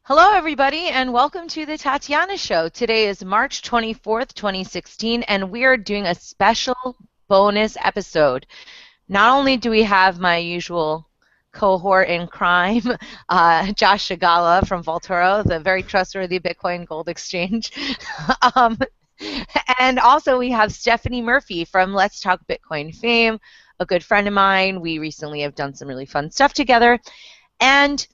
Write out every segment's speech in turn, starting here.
Hello, everybody, and welcome to the Tatiana Show. Today is March 24th, 2016, and we are doing a special bonus episode. Not only do we have my usual cohort in crime, Josh Shigala from Voltoro, the very trustworthy Bitcoin Gold Exchange, um, and also we have Stephanie Murphy from Let's Talk Bitcoin fame, a good friend of mine. We recently have done some really fun stuff together. And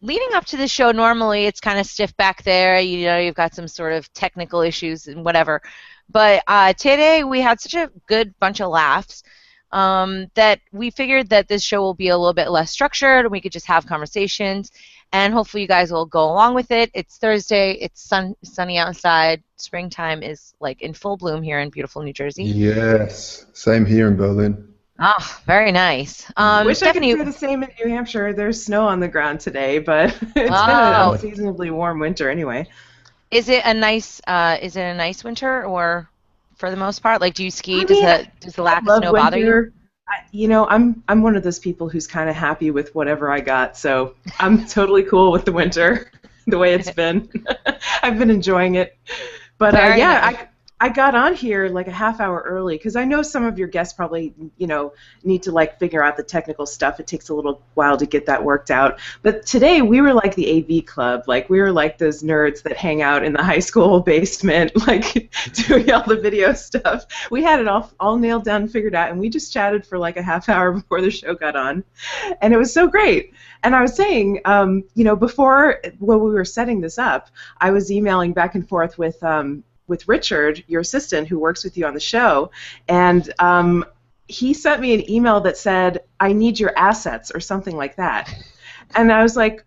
leading up to the show, normally it's kind of stiff back there. You've got some sort of technical issues and whatever. But today we had such a good bunch of laughs that we figured that this show will be a little bit less structured and we could just have conversations. And hopefully you guys will go along with it. It's Thursday. It's sunny outside. Springtime is like in full bloom here in beautiful New Jersey. Yes, same here in Berlin. Oh, very nice. Wish Stephanie, I could say the same in New Hampshire. There's snow on the ground today, but it's been an unseasonably warm winter anyway. Is it a nice winter, or for the most part, like, do you ski? Does the lack of snow bother you? I'm one of those people who's kind of happy with whatever I got, so I'm totally cool with the winter, the way it's been. I've been enjoying it, but nice. I got on here like a half hour early because I know some of your guests probably, need to like figure out the technical stuff. It takes a little while to get that worked out. But today we were like the AV club. Like we were like those nerds that hang out in the high school basement, like doing all the video stuff. We had it all nailed down and figured out, and we just chatted for like a half hour before the show got on. And it was so great. And I was saying, before when we were setting this up, I was emailing back and forth with Richard, your assistant, who works with you on the show, and he sent me an email that said, "I need your assets," or something like that. And I was like,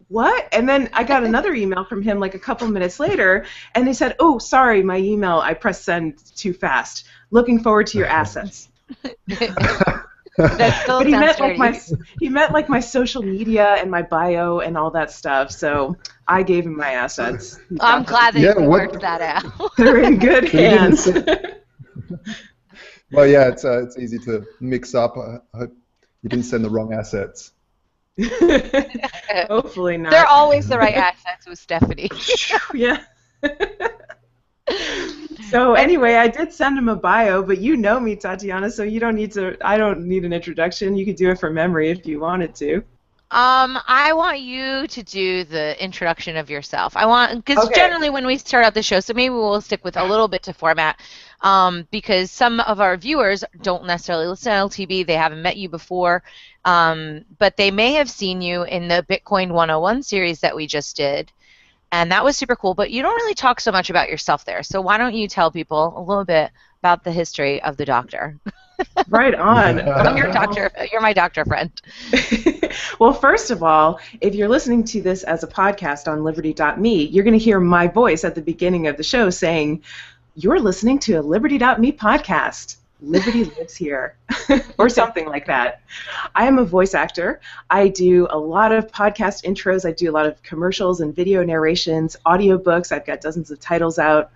what? And then I got another email from him like a couple minutes later, and they said, "Oh, sorry, my email, I pressed send too fast. Looking forward to your assets." That still But he meant like my social media and my bio and all that stuff. So I gave him my assets. I'm glad that you worked that out. They're in good hands. Well, yeah, it's easy to mix up. I hope you didn't send the wrong assets. Hopefully not. They're always the right assets with Stephanie. Yeah. So anyway, I did send him a bio, but you know me, Tatiana, so you don't need to. I don't need an introduction. You could do it from memory if you wanted to. I want you to do the introduction of yourself. Because generally when we start out the show, so maybe we'll stick with a little bit to format, because some of our viewers don't necessarily listen to LTB. They haven't met you before, but they may have seen you in the Bitcoin 101 series that we just did. And that was super cool, but you don't really talk so much about yourself there. So why don't you tell people a little bit about the history of the doctor? Right on. I'm your doctor. You're my doctor friend. Well, first of all, if you're listening to this as a podcast on Liberty.me, you're going to hear my voice at the beginning of the show saying, "You're listening to a Liberty.me podcast. Liberty lives here," or something like that. I am a voice actor. I do a lot of podcast intros. I do a lot of commercials and video narrations, audiobooks. I've got dozens of titles out,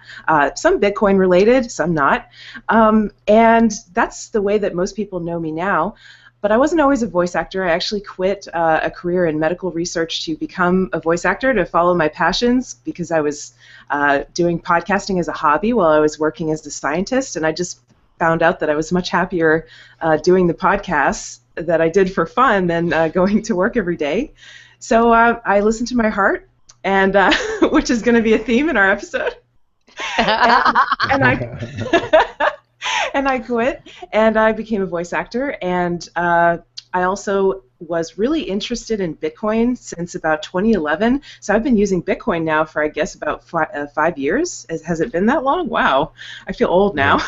some Bitcoin related, some not. And that's the way that most people know me now. But I wasn't always a voice actor. I actually quit a career in medical research to become a voice actor, to follow my passions, because I was doing podcasting as a hobby while I was working as a scientist, and I just found out that I was much happier doing the podcasts that I did for fun than going to work every day. So I listened to my heart, and which is going to be a theme in our episode. and I quit, and I became a voice actor, and I also was really interested in Bitcoin since about 2011. So I've been using Bitcoin now for, I guess, about 5 years. Has it been that long? Wow, I feel old now.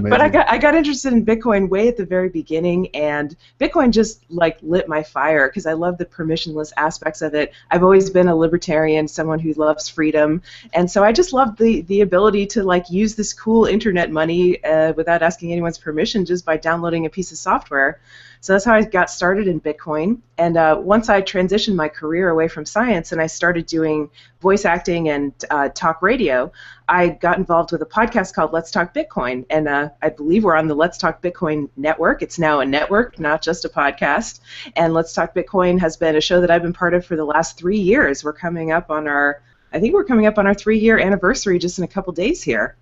But I got interested in Bitcoin way at the very beginning, and Bitcoin just like lit my fire because I love the permissionless aspects of it. I've always been a libertarian, someone who loves freedom, and so I just loved the ability to like use this cool internet money without asking anyone's permission, just by downloading a piece of software. So that's how I got started in Bitcoin. And once I transitioned my career away from science and I started doing voice acting and talk radio, I got involved with a podcast called Let's Talk Bitcoin. And I believe we're on the Let's Talk Bitcoin network. It's now a network, not just a podcast. And Let's Talk Bitcoin has been a show that I've been part of for the last 3 years. We're coming up on our 3-year anniversary just in a couple days here.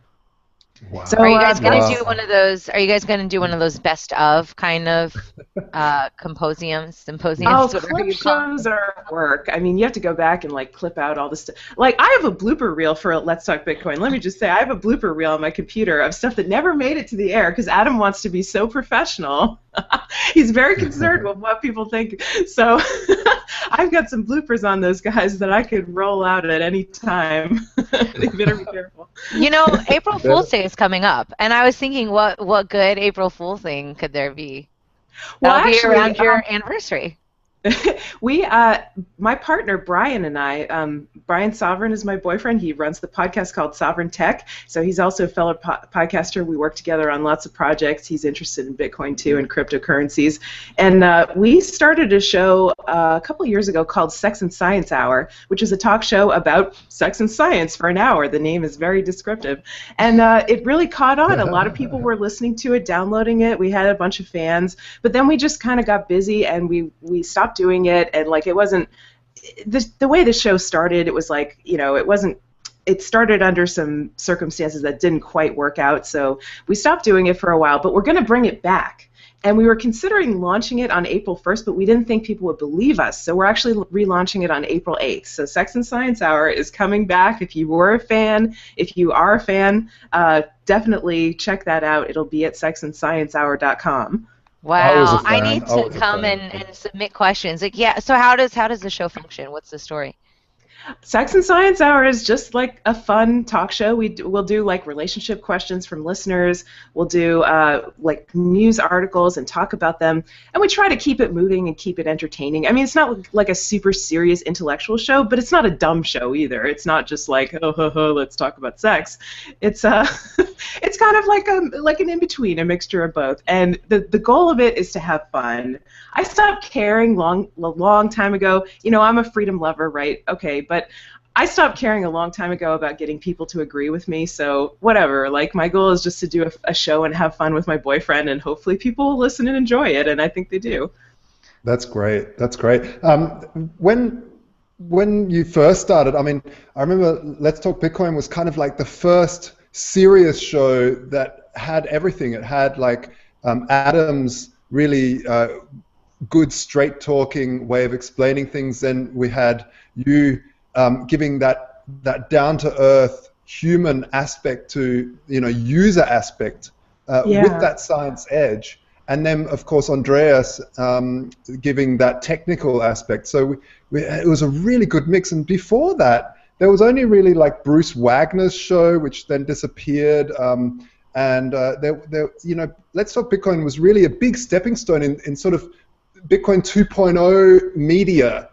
Wow. So, Are you guys going to Wow. do one of those? Are you guys going to do one of those best of kind of symposiums, Oh, whatever clip you call them? shows are work. I mean, you have to go back and like clip out all the stuff. Like, I have a blooper reel for Let's Talk Bitcoin. Let me just say, I have a blooper reel on my computer of stuff that never made it to the air because Adam wants to be so professional. He's very concerned with what people think. So I've got some bloopers on those guys that I could roll out at any time. You better be careful. You know, April Fool's Day is coming up, and I was thinking, what good April Fool thing could there be? Well, That'll be actually, around your anniversary. My partner Brian and I, Brian Sovereign is my boyfriend. He runs the podcast called Sovereign Tech. So he's also a fellow podcaster. We work together on lots of projects. He's interested in Bitcoin too and cryptocurrencies. And we started a show a couple of years ago called Sex and Science Hour, which is a talk show about sex and science for an hour. The name is very descriptive. And it really caught on. A lot of people were listening to it, downloading it. We had a bunch of fans. But then we just kind of got busy and we stopped doing it, and like it wasn't the way the show started. It was like, it started under some circumstances that didn't quite work out, so we stopped doing it for a while. But we're going to bring it back, and we were considering launching it on April 1st, but we didn't think people would believe us, so we're actually relaunching it on April 8th. So Sex and Science Hour is coming back. If you are a fan, definitely check that out. It'll be at sexandsciencehour.com. Wow, I fan. need I to was a come fan. and submit questions. Like, yeah. So how does the show function? What's the story? Sex and Science Hour is just like a fun talk show. We'll do like relationship questions from listeners. We'll do like news articles and talk about them. And we try to keep it moving and keep it entertaining. I mean, it's not like a super serious intellectual show, but it's not a dumb show either. It's not just like, let's talk about sex. It's it's kind of like an in-between, a mixture of both. And the goal of it is to have fun. I stopped caring a long time ago. I'm a freedom lover, right? Okay, but I stopped caring a long time ago about getting people to agree with me, so whatever. Like, my goal is just to do a show and have fun with my boyfriend, and hopefully people will listen and enjoy it, and I think they do. That's great. That's great. When you first started, I mean, I remember Let's Talk Bitcoin was kind of like the first serious show that had everything. It had like Adam's really good straight talking way of explaining things. Then we had you giving that down to earth human aspect to user aspect with that science edge, and then of course Andreas giving that technical aspect. So it was a really good mix. And before that, there was only really like Bruce Wagner's show, which then disappeared. And Let's Talk Bitcoin was really a big stepping stone in sort of Bitcoin 2.0 media,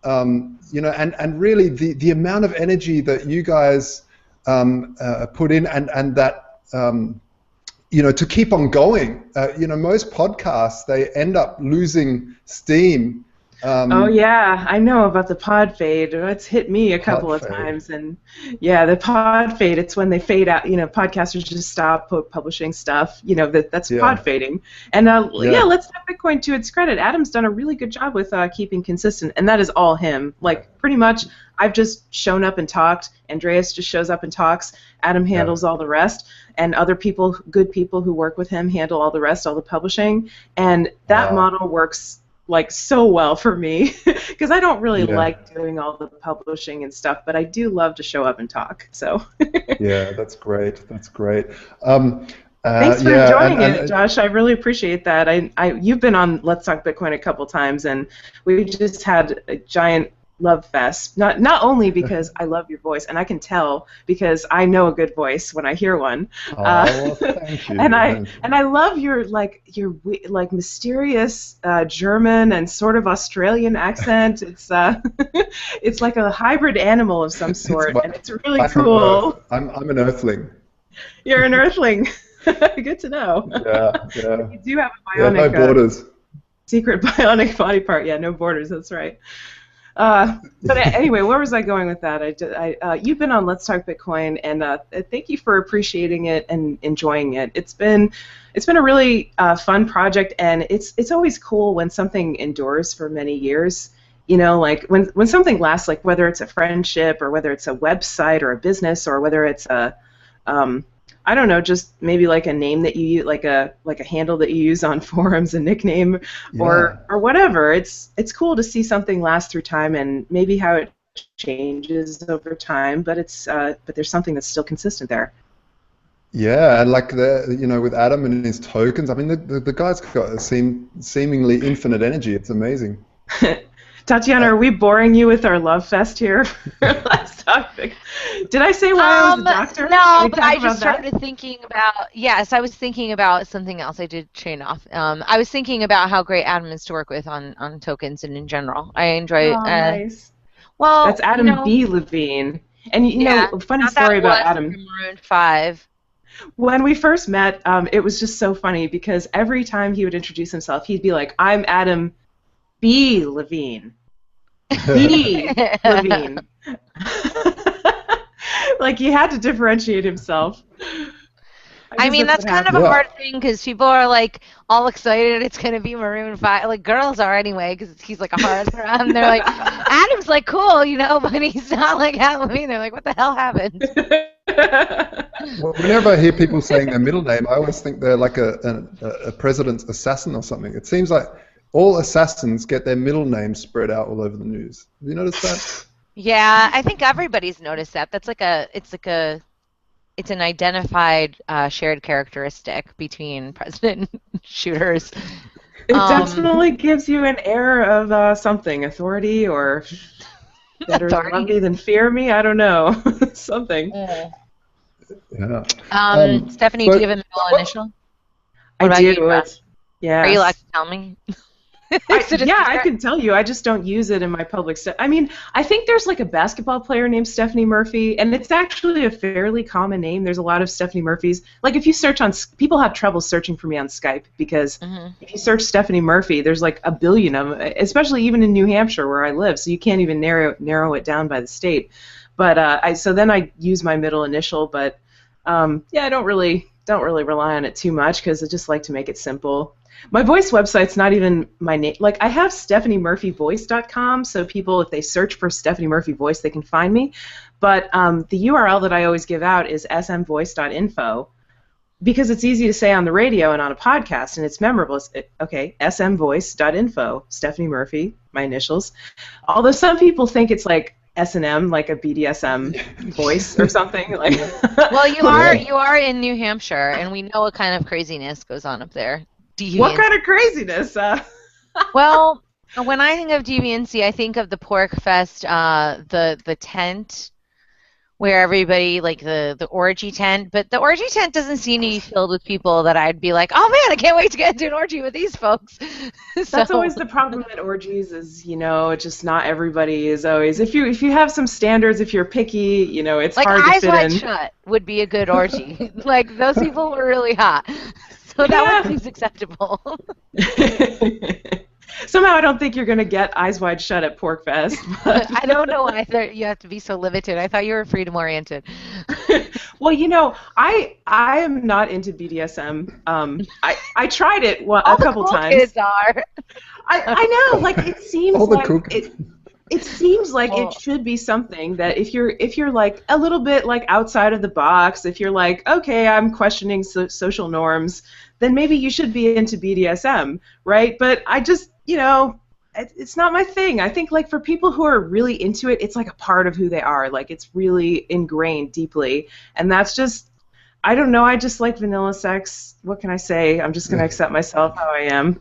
and really the amount of energy that you guys put in, and that to keep on going. Most podcasts, they end up losing steam. Oh yeah, I know about the pod fade. It's hit me a couple of times, and yeah, the pod fade. It's when they fade out. Podcasters just stop publishing stuff. That's pod fading. And Let's Talk Bitcoin, to its credit, Adam's done a really good job with keeping consistent, and that is all him. Like, pretty much, I've just shown up and talked. Andreas just shows up and talks. Adam handles all the rest, and other people, good people who work with him, handle all the rest, all the publishing, and that model works like so well for me because I don't really like doing all the publishing and stuff, but I do love to show up and talk. So yeah, that's great. That's great. Thanks for joining it, Josh. I really appreciate that. You've been on Let's Talk Bitcoin a couple times, and we just had a giant love fest. Not only because I love your voice, and I can tell because I know a good voice when I hear one. Well, thank you. and I love your mysterious German and sort of Australian accent. It's it's like a hybrid animal of some sort, and it's really cool. I'm an earthling. You're an earthling. Good to know. Yeah. You do have a bionic. No borders. Secret bionic body part. Yeah, no borders. That's right. But anyway, where was I going with that? You've been on Let's Talk Bitcoin, and thank you for appreciating it and enjoying it. It's been a really fun project, and it's always cool when something endures for many years. You know, like when something lasts, like whether it's a friendship or whether it's a website or a business or whether it's a I don't know, just maybe like a name that you use, like a handle that you use on forums, a nickname, or whatever. It's cool to see something last through time and maybe how it changes over time, but but there's something that's still consistent there. Yeah, and like with Adam and his tokens, I mean the guy's got seemingly infinite energy. It's amazing. Tatiana, are we boring you with our love fest here? Last topic. Did I say why I was a doctor? No, but I just started thinking about, yes, I was thinking about something else. I did train off. I was thinking about how great Adam is to work with on tokens and in general. I enjoy nice. Well, that's Adam B. Levine. And you know, funny story about Adam. From Maroon 5. When we first met, it was just so funny because every time he would introduce himself, he'd be like, "I'm Adam B. Levine." B. Levine. Like he had to differentiate himself. I mean, that's kind of a hard thing because people are like all excited it's going to be Maroon 5. Like girls are anyway because he's like a heartthrob. They're like, Adam's like cool, you know, but he's not like Halloween. They're like, what the hell happened? Well, whenever I hear people saying their middle name, I always think they're like a president's assassin or something. It seems like all assassins get their middle names spread out all over the news. Have you noticed that? Yeah, I think everybody's noticed that. That's like it's an identified shared characteristic between president shooters. It definitely gives you an air of something, authority or better love me than fear me. I don't know, something. Yeah. Stephanie, do you have a middle initial? I do. Yeah. Are you allowed to tell me? I can tell you. I just don't use it in my public stuff. I mean, I think there's like a basketball player named Stephanie Murphy, and it's actually a fairly common name. There's a lot of Stephanie Murphys. Like if you search on, people have trouble searching for me on Skype because if you search Stephanie Murphy, there's like a billion of them, especially even in New Hampshire where I live. So you can't even narrow it down by the state. But so then I use my middle initial. But I don't really rely on it too much because I just like to make it simple. My voice website's not even my name. Like, I have StephanieMurphyVoice.com, so people, if they search for Stephanie Murphy Voice, they can find me. But the URL that I always give out is smvoice.info because it's easy to say on the radio and on a podcast, and it's memorable. Okay, smvoice.info, Stephanie Murphy, my initials. Although some people think it's like S&M, like a BDSM voice or something. Like. Well, you are in New Hampshire, and we know what kind of craziness goes on up there. What kind of craziness? Well, when I think of deviancy, I think of the Pork Fest, the tent where everybody, like the orgy tent, but the orgy tent doesn't seem to be filled with people that I'd be like, oh man, I can't wait to get into an orgy with these folks. That's always the problem at orgies is, just not everybody is always. If you have some standards, if you're picky, it's like hard to fit in. Eyes Wide Shut would be a good orgy. Like those people were really hot. So that one seems acceptable. Somehow I don't think you're going to get Eyes Wide Shut at Pork Fest. I don't know why you have to be so limited. I thought you were freedom-oriented. Well, I am not into BDSM. I tried it a couple times. Kids are. I know. Like it seems it seems like it should be something that if you're like a little bit like outside of the box, if you're like, okay, I'm questioning social norms, then maybe you should be into BDSM, right? But I just, it's not my thing. I think like for people who are really into it, it's like a part of who they are. Like it's really ingrained deeply, and that's just, I don't know. I just like vanilla sex. What can I say? I'm just gonna accept myself how I am.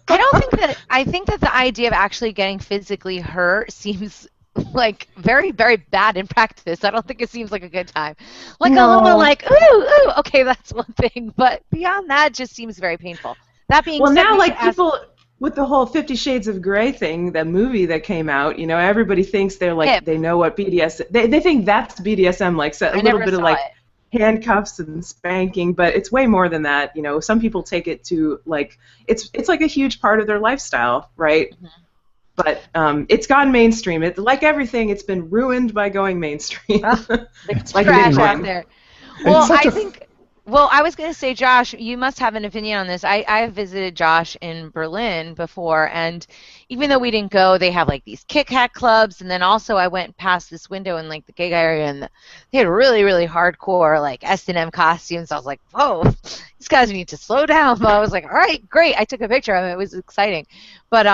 I think that the idea of actually getting physically hurt seems like very, very bad in practice. I don't think it seems like a good time. Like a little like, ooh, okay, that's one thing. But beyond that, it just seems very painful. That being said, now like people with the whole 50 Shades of Grey thing, the movie that came out, everybody thinks they're like, they know what BDSM, they think that's BDSM, like a little bit of like, handcuffs and spanking, but it's way more than that. You know, some people take it to like it's like a huge part of their lifestyle, right? Mhm. But it's gone mainstream. It, like everything, it's been ruined by going mainstream. Oh, the Like trash out Bitcoin. there. It's Well, such I a think. Well, I was going to say, Josh, you must have an opinion on this. I visited Josh in Berlin before, and even though we didn't go, they have like these Kit Kat clubs, and then also I went past this window in like the gig area, and they had really, really hardcore like S&M costumes. I was like, whoa, these guys need to slow down. But I was like, all right, great. I took a picture of it. It was exciting. But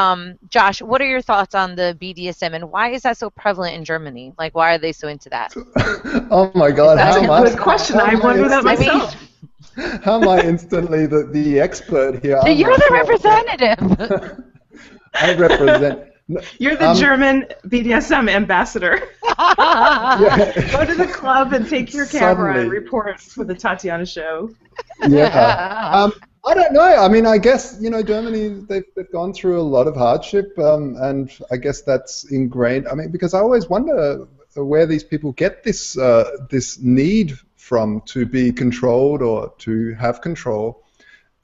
Josh, what are your thoughts on the BDSM, and why is that so prevalent in Germany? Like, why are they so into that? oh my Is God, that That's how a am I? good question. How I am I wonder that I mean, myself. How am I instantly the expert here? I'm you're not the sure. representative. I represent. You're the German BDSM ambassador. Yeah. Go to the club and take your camera and Suddenly. report for the Tatiana show. Yeah. I don't know. I mean, I guess, Germany, they've gone through a lot of hardship, and I guess that's ingrained. I mean, because I always wonder where these people get this need from to be controlled or to have control.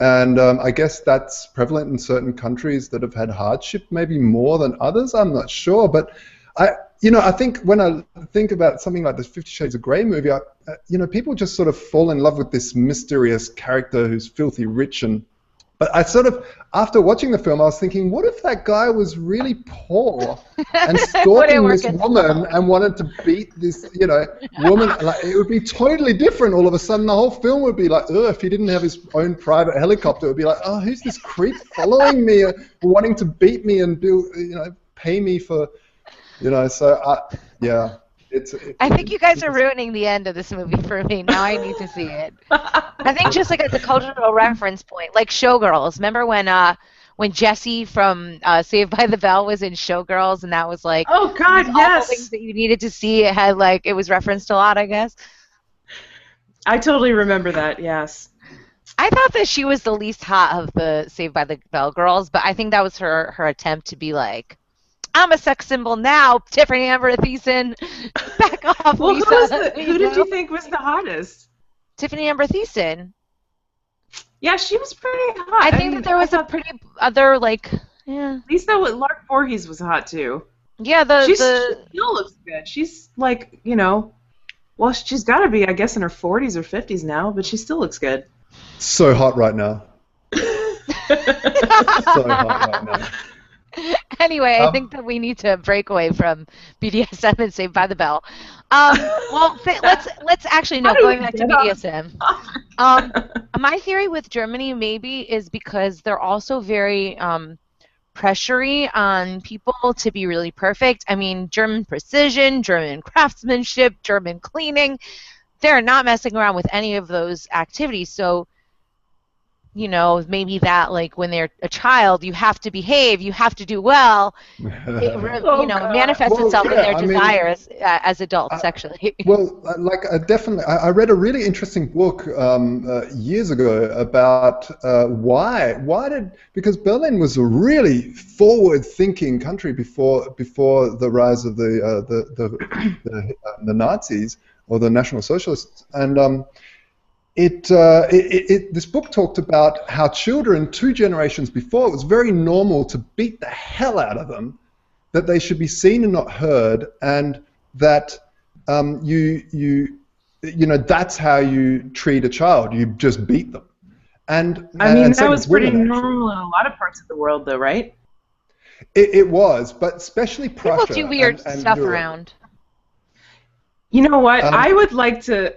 And I guess that's prevalent in certain countries that have had hardship, maybe more than others. I'm not sure, but I think when I think about something like the 50 Shades of Grey movie, people just sort of fall in love with this mysterious character who's filthy rich, but I sort of, after watching the film, I was thinking, what if that guy was really poor and stalking this woman and wanted to beat this, woman? Like, it would be totally different. All of a sudden, the whole film would be like, oh, if he didn't have his own private helicopter, it would be like, oh, who's this creep following me, wanting to beat me and pay me for, so yeah. I think you guys are ruining the end of this movie for me. Now I need to see it. I think just like as a cultural reference point, like Showgirls. Remember when Jessie from Saved by the Bell was in Showgirls, and that was like Oh God, these awful yes. things that you needed to see. It had like it was referenced a lot, I guess. I totally remember that. Yes. I thought that she was the least hot of the Saved by the Bell girls, but I think that was her attempt to be like, I'm a sex symbol now, Tiffany Amber Thiessen. Back off, Well, Lisa. who did you think was the hottest? Tiffany Amber Thiessen. Yeah, she was pretty hot. I think that there was a pretty other like, yeah. At least though, Lark Voorhees was hot too. Yeah, She still looks good. She's like, well, she's got to be, I guess, in her 40s or 50s now, but she still looks good. So hot right now. So hot right now. Anyway, I think that we need to break away from BDSM and Saved by the Bell. Well, let's actually going back to BDSM. My theory with Germany maybe is because they're also very pressury on people to be really perfect. I mean, German precision, German craftsmanship, German cleaning. They're not messing around with any of those activities. So, maybe that, like, when they're a child, you have to behave, you have to do well. It manifests itself in their desires as adults sexually. Well, definitely, I read a really interesting book years ago about because Berlin was a really forward-thinking country before the rise of the Nazis or the National Socialists, and this book talked about how children 2 generations before, it was very normal to beat the hell out of them, that they should be seen and not heard, and that that's how you treat a child. You just beat them. And that was pretty normal in a lot of parts of the world, though, right? It was, but especially Prussia. People do weird stuff around. You know what? I would like to.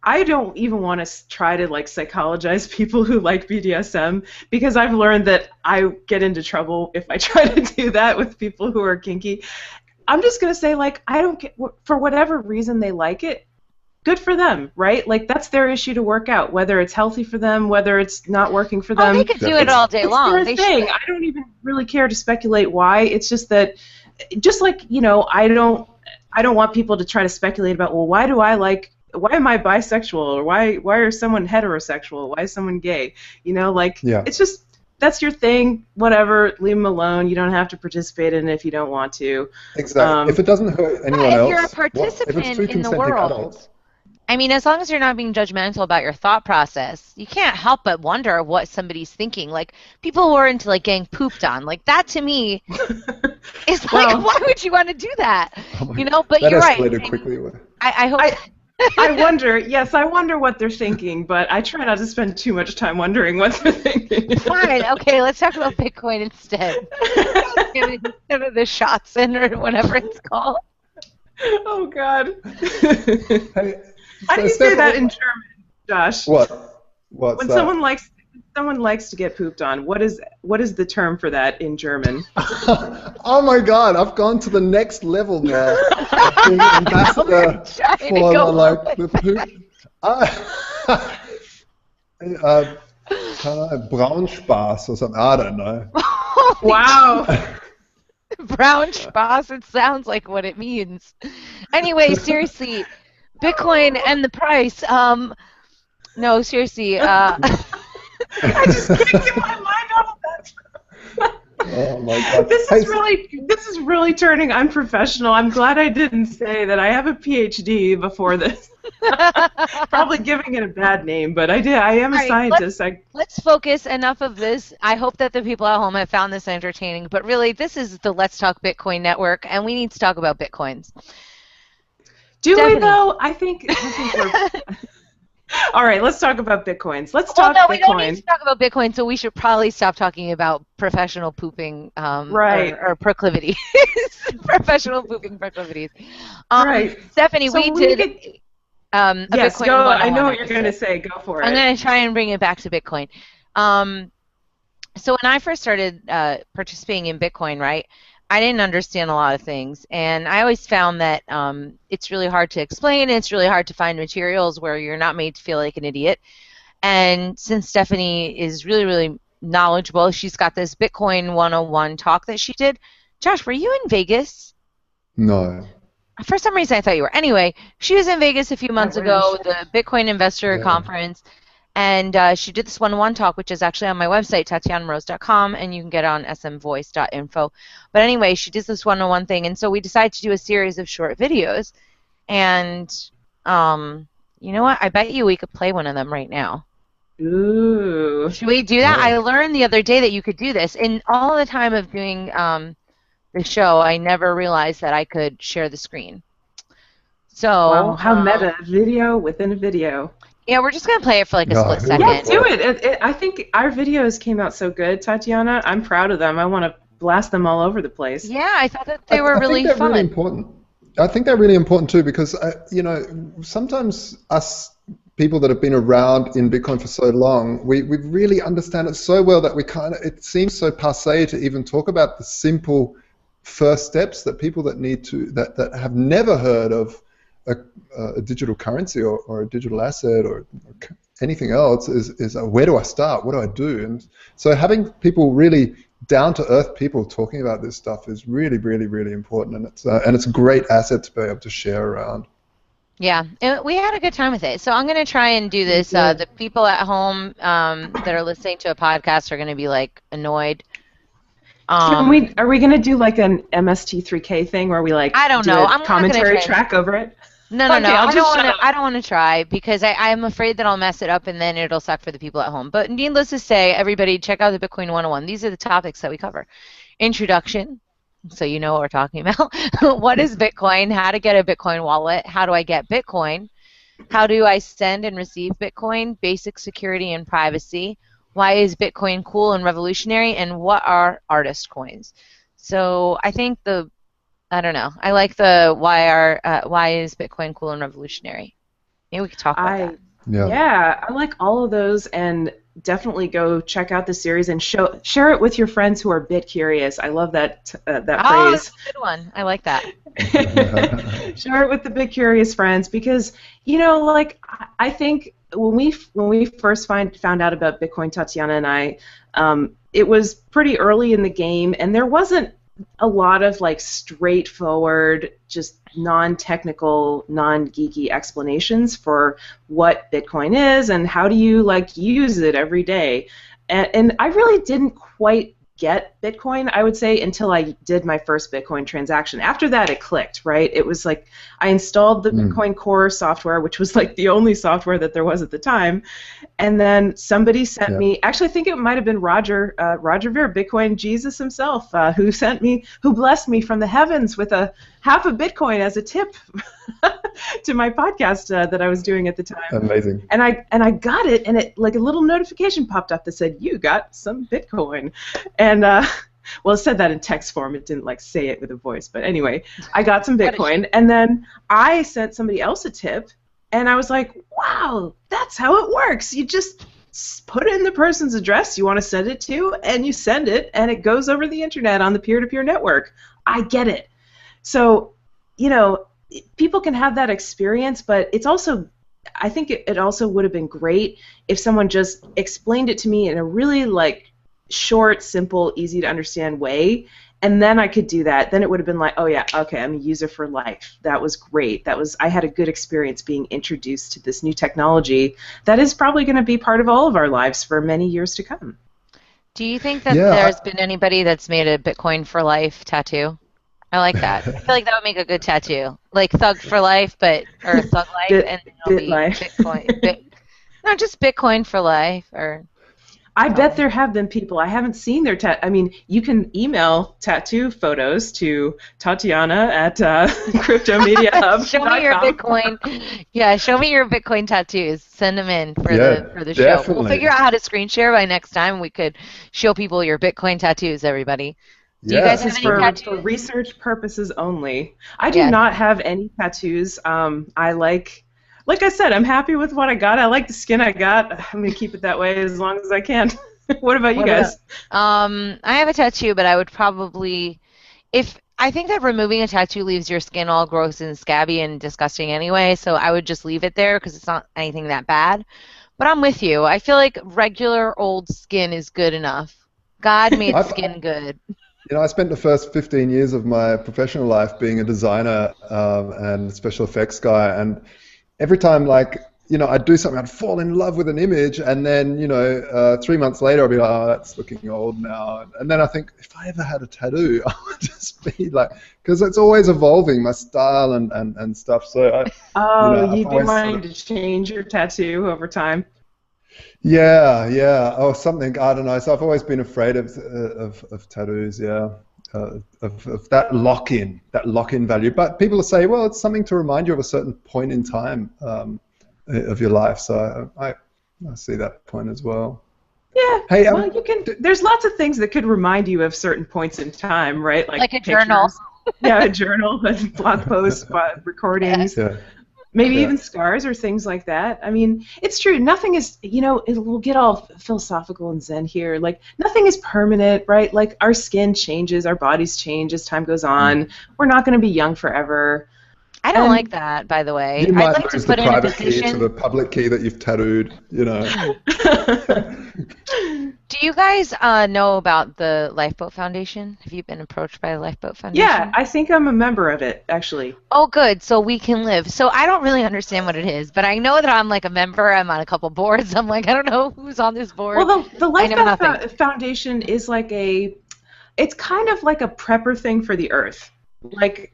I don't even want to try to psychologize people who like BDSM, because I've learned that I get into trouble if I try to do that with people who are kinky. I'm just gonna say, I don't get, for whatever reason they like it, good for them, right? That's their issue to work out, whether it's healthy for them, whether it's not working for them. They could do it all day long. It's their thing. I don't even really care to speculate why. It's just that, I don't want people to try to speculate about, well, why am I bisexual, or why is someone heterosexual, why is someone gay? It's just, that's your thing, whatever, leave them alone. You don't have to participate in it if you don't want to. Exactly. If it doesn't hurt anyone else. If you're a participant in the world, I mean, as long as you're not being judgmental about your thought process, you can't help but wonder what somebody's thinking. Like, people who are into, like, getting pooped on. Like, that to me is like, Well, why would you want to do that? Oh my You God. know, but That you're right. escalated quickly. I hope. I wonder, yes, I wonder what they're thinking, but I try not to spend too much time wondering what they're thinking. Fine. Okay, let's talk about Bitcoin instead. Instead of the shots in or whatever it's called. Oh, God. Hey, How do you say that in German, Josh? What's When that? someone likes to get pooped on, what is the term for that in German? Oh my God! I've gone to the next level now. I'm being ambassador for the poop. Braunspaß or something. I don't know. Wow. Brown Spaß, it sounds like what it means. Anyway, seriously, Bitcoin and the price. No, seriously. I just can't get my mind off of that. Oh my God! This is really turning unprofessional. I'm glad I didn't say that I have a PhD before this. Probably giving it a bad name, but I did. I am a scientist. Let's focus. Enough of this. I hope that the people at home have found this entertaining. But really, this is the Let's Talk Bitcoin network, and we need to talk about Bitcoins. Do Stephanie. we though? I think we're. All right, let's talk about Bitcoins. Let's talk no, Bitcoin. we don't need to talk about Bitcoin, so we should probably stop talking about professional pooping right. or proclivities. Professional pooping proclivities. Right. Stephanie, So we did a yes, Bitcoin go. 101 I know what you're episode. going to say. Go for it. I'm going to try and bring it back to Bitcoin. So when I first started participating in Bitcoin, right, I didn't understand a lot of things, and I always found that it's really hard to explain, and it's really hard to find materials where you're not made to feel like an idiot. And since Stephanie is really, really knowledgeable, she's got this Bitcoin 101 talk that she did. Josh, were you in Vegas? No. For some reason, I thought you were. Anyway, she was in Vegas a few months ago, the Bitcoin Investor Conference, and she did this one-on-one talk, which is actually on my website, tatianarose.com, and you can get it on smvoice.info. But anyway, she did this one-on-one thing, and so we decided to do a series of short videos. And you know what? I bet you we could play one of them right now. Ooh. Should we do that? I learned the other day that you could do this. In all the time of doing the show, I never realized that I could share the screen. So wow, how meta. Video within a video. Yeah, we're just going to play it for like a split second. Yeah, do it. I think our videos came out so good, Tatiana. I'm proud of them. I want to blast them all over the place. Yeah, I thought that they were really fun. Really important. I think they're really important too because, you know, sometimes us people that have been around in Bitcoin for so long, we really understand it so well that it seems so passé to even talk about the simple first steps that people that have never heard of a digital currency or a digital asset or anything else is where do I start? What do I do? And so having people really down-to-earth people talking about this stuff is really, really, really important, and it's a great asset to be able to share around. Yeah, we had a good time with it. So I'm going to try and do this. The people at home that are listening to a podcast are going to be like annoyed. Are we going to do like an MST3K thing where we like I don't know. a commentary track over it? No. Okay, I don't want to try because I'm afraid that I'll mess it up and then it'll suck for the people at home. But needless to say, everybody check out the Bitcoin 101. These are the topics that we cover. Introduction, so you know what we're talking about. What is Bitcoin? How to get a Bitcoin wallet? How do I get Bitcoin? How do I send and receive Bitcoin? Basic security and privacy. Why is Bitcoin cool and revolutionary? And what are artist coins? So I think I don't know. I like the why is Bitcoin cool and revolutionary? Maybe we could talk about that. Yeah, I like all of those, and definitely go check out the series and share it with your friends who are bit curious. I love that phrase. That's a good one. I like that. Share it with the bit curious friends because like I think when we first found out about Bitcoin, Tatiana and I, it was pretty early in the game, and there wasn't a lot of like straightforward, just non-technical, non-geeky explanations for what Bitcoin is and how do you like use it every day. And I really didn't quite get Bitcoin, I would say, until I did my first Bitcoin transaction. After that, it clicked, right? It was like I installed the Bitcoin Core software, which was like the only software that there was at the time. And then somebody sent me, actually I think it might have been Roger Ver, Bitcoin Jesus himself, who blessed me from the heavens with half a Bitcoin as a tip to my podcast that I was doing at the time. Amazing. And I got it, and it like a little notification popped up that said, you got some Bitcoin. And well, it said that in text form. It didn't like say it with a voice. But anyway, I got some Bitcoin, and then I sent somebody else a tip, and I was like, wow, that's how it works. You just put in the person's address you want to send it to, and you send it, and it goes over the internet on the peer-to-peer network. I get it. So, people can have that experience, but it's also, I think it also would have been great if someone just explained it to me in a really like short, simple, easy to understand way, and then I could do that. Then it would have been like, oh yeah, okay, I'm a user for life. That was great. I had a good experience being introduced to this new technology that is probably going to be part of all of our lives for many years to come. Do you think that there's been anybody that's made a Bitcoin for life tattoo? I like that. I feel like that would make a good tattoo, like Thug for Life, or Thug Life, and it'll be life. Bitcoin. No, just Bitcoin for life, or. I bet there have been people. I haven't seen their I mean, you can email tattoo photos to Tatiana at CryptoMediaHub. Show me your Bitcoin. Yeah, show me your Bitcoin tattoos. Send them in for the show. Definitely. We'll figure out how to screen share by next time. We could show people your Bitcoin tattoos, everybody. Do you guys have any tattoos? For research purposes only. I do not have any tattoos. I like I said, I'm happy with what I got. I like the skin I got. I'm going to keep it that way as long as I can. What about you guys? I have a tattoo, but I would probably, I think that removing a tattoo leaves your skin all gross and scabby and disgusting anyway, so I would just leave it there because it's not anything that bad. But I'm with you. I feel like regular old skin is good enough. God made skin good. I spent the first 15 years of my professional life being a designer and special effects guy, and every time, I'd do something, I'd fall in love with an image, and then, 3 months later, I'd be like, oh, that's looking old now. And then I think, if I ever had a tattoo, I would just be like, because it's always evolving, my style and stuff. So, you'd be wanting to change your tattoo over time? Yeah. Oh, something, I don't know. So I've always been afraid of tattoos, yeah. Of that lock-in value. But people say, well, it's something to remind you of a certain point in time of your life. So I see that point as well. Yeah. Hey, well, there's lots of things that could remind you of certain points in time, right? Like a journal. Yeah, a journal, blog posts, recordings. Yeah. Maybe even scars or things like that. I mean, it's true. Nothing is, we'll get all philosophical and zen here. Like, nothing is permanent, right? Like, our skin changes, our bodies change as time goes on. We're not going to be young forever. I don't like that, by the way. You might I'd like lose to put the in a private key petition. to the public key that you've tattooed, Do you guys know about the Lifeboat Foundation? Have you been approached by the Lifeboat Foundation? Yeah, I think I'm a member of it, actually. Oh, good. So we can live. So I don't really understand what it is, but I know that I'm like a member. I'm on a couple boards. I'm like, I don't know who's on this board. Well, the Lifeboat Foundation is like it's kind of like a prepper thing for the Earth. Like,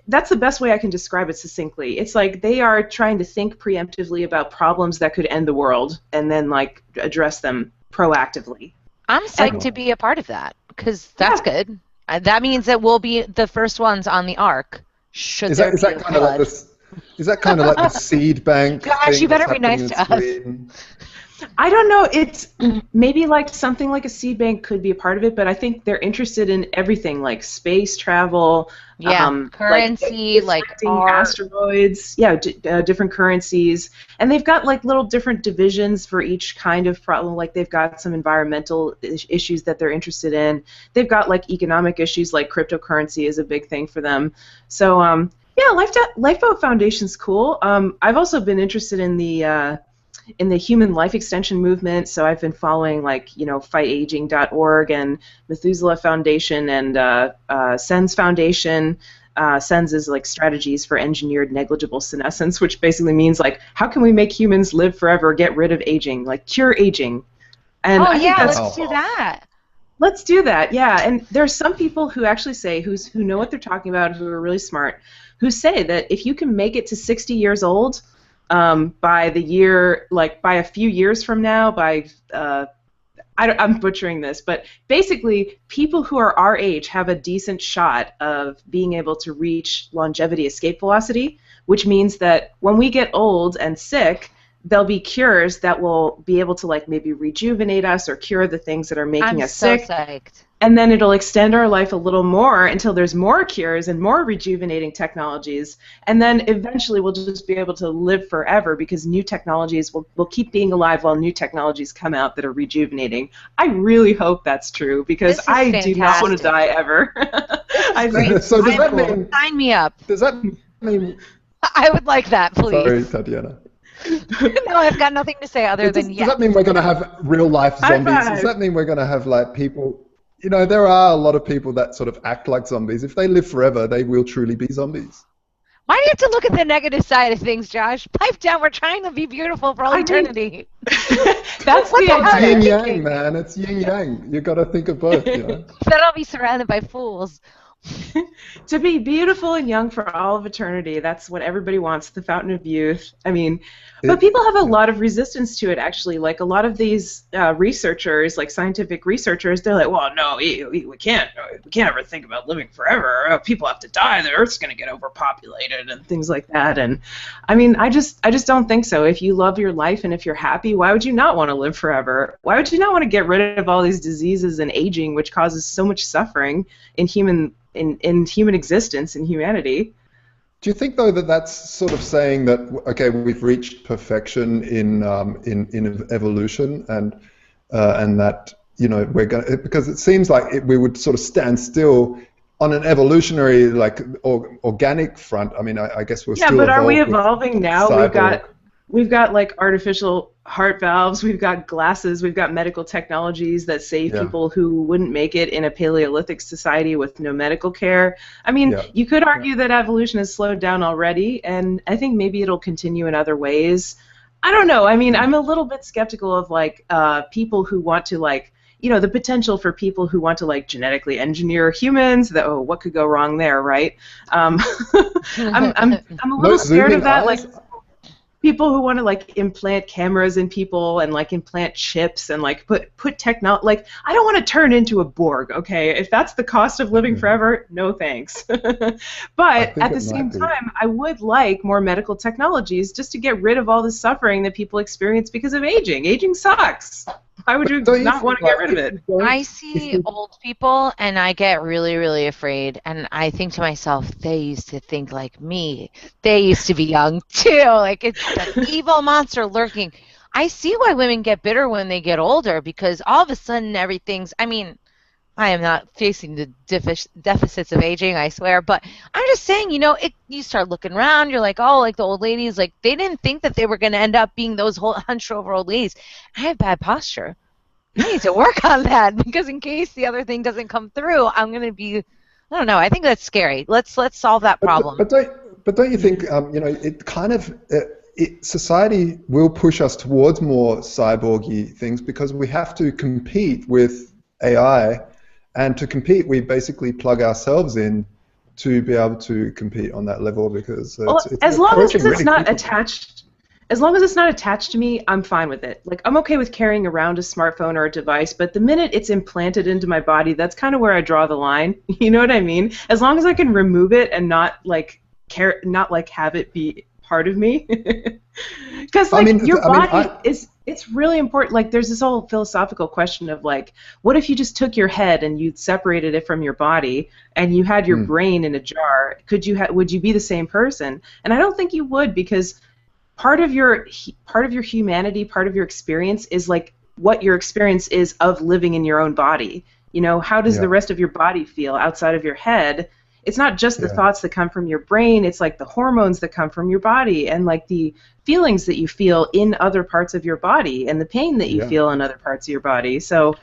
that's the best way I can describe it succinctly. It's like they are trying to think preemptively about problems that could end the world and then, like, address them proactively. I'm psyched to be a part of that because that's good. That means that we'll be the first ones on the ark. Is that kind of like the seed bank? Gosh, you better be nice to us. I don't know. It's maybe like something like a seed bank could be a part of it, but I think they're interested in everything, like space travel, currency, like asteroids, different currencies, and they've got like little different divisions for each kind of problem. Like they've got some environmental issues that they're interested in. They've got like economic issues, like cryptocurrency is a big thing for them. So Lifeboat Foundation's cool. I've also been interested in the human life extension movement, so I've been following fightaging.org and Methuselah Foundation and SENS Foundation. SENS is like strategies for engineered negligible senescence, which basically means like how can we make humans live forever, get rid of aging, like cure aging. And let's do that. Let's do that, yeah. And there's some people who actually say, who know what they're talking about, who are really smart, who say that if you can make it to 60 years old by the year, like by a few years from now, by I'm butchering this, but basically, people who are our age have a decent shot of being able to reach longevity escape velocity, which means that when we get old and sick, there'll be cures that will be able to like maybe rejuvenate us or cure the things that are making I'm us so sick. psyched. And then it'll extend our life a little more until there's more cures and more rejuvenating technologies. And then eventually we'll just be able to live forever because new technologies will keep being alive while new technologies come out that are rejuvenating. I really hope that's true because This is I do not want to fantastic. die ever. I Great. think So does that Cool. mean? Sign me up. Does that mean? I would like that, Sorry, please. Tatiana. No, I've got nothing to say other Does, than does yes. that mean we're going to have real life High zombies? five. Does that mean we're going to have like people? You know, there are a lot of people that sort of act like zombies. If they live forever, they will truly be zombies. Why do you have to look at the negative side of things, Josh? Pipe down. We're trying to be beautiful for all I think- eternity. That's What the the hell? It's idea. yin yang, man. It's yin yang. You got to think of both. You know. Then I'll be surrounded by fools. To be beautiful and young for all of eternity. That's what everybody wants, the fountain of youth. I mean, but people have a lot of resistance to it, actually. Like, a lot of these researchers, like scientific researchers, they're like, well, no, we can't ever think about living forever. People have to die. The Earth's going to get overpopulated and things like that. And, I mean, I just don't think so. If you love your life and if you're happy, why would you not want to live forever? Why would you not want to get rid of all these diseases and aging, which causes so much suffering in human existence in humanity? Do you think though that that's sort of saying that okay, we've reached perfection in evolution and that we're going because it seems like we would sort of stand still on an evolutionary like organic front. I mean, I guess we're Yeah, still but are we evolved with evolving now? cyborg. We've got like artificial heart valves, we've got glasses, we've got medical technologies that save Yeah. people who wouldn't make it in a Paleolithic society with no medical care. I mean, Yeah. you could argue that evolution has slowed down already, and I think maybe it'll continue in other ways. I don't know. I mean, I'm a little bit skeptical of like people who want to like, the potential for people who want to like genetically engineer humans. That what could go wrong there, right? I'm a little scared of that. Like, people who want to like implant cameras in people and like implant chips and like put technology, like I don't want to turn into a Borg, okay? If that's the cost of living forever, no thanks. But at the same time, I would like more medical technologies just to get rid of all the suffering that people experience because of aging. Aging sucks. Why would you not want to get rid of it? I see old people and I get really, really afraid. And I think to myself, they used to think like me. They used to be young too. Like it's the evil monster lurking. I see why women get bitter when they get older because all of a sudden everything's, I mean, I am not facing the deficits of aging, I swear, but I'm just saying, you start looking around, you're like, oh, like the old ladies, like they didn't think that they were going to end up being those whole hunched over old ladies. I have bad posture. I need to work on that because in case the other thing doesn't come through, I'm going to be, I don't know, I think that's scary. Let's solve that problem. But don't you think, it kind of, society will push us towards more cyborgy things because we have to compete with AI. And to compete, we basically plug ourselves in to be able to compete on that level because it's as long as it's not people. attached. As long as it's not attached to me, I'm fine with it. Like, I'm okay with carrying around a smartphone or a device, but the minute it's implanted into my body, that's kind of where I draw the line. You know what I mean? As long as I can remove it and not have it be part of me. Because your body it's really important. Like, there's this whole philosophical question of like, what if you just took your head and you separated it from your body and you had your brain in a jar? Would you be the same person? And I don't think you would, because part of your humanity, part of your experience is like what your experience is of living in your own body. How does the rest of your body feel outside of your head? It's not just the thoughts that come from your brain, it's like the hormones that come from your body and like the feelings that you feel in other parts of your body and the pain that you feel in other parts of your body. So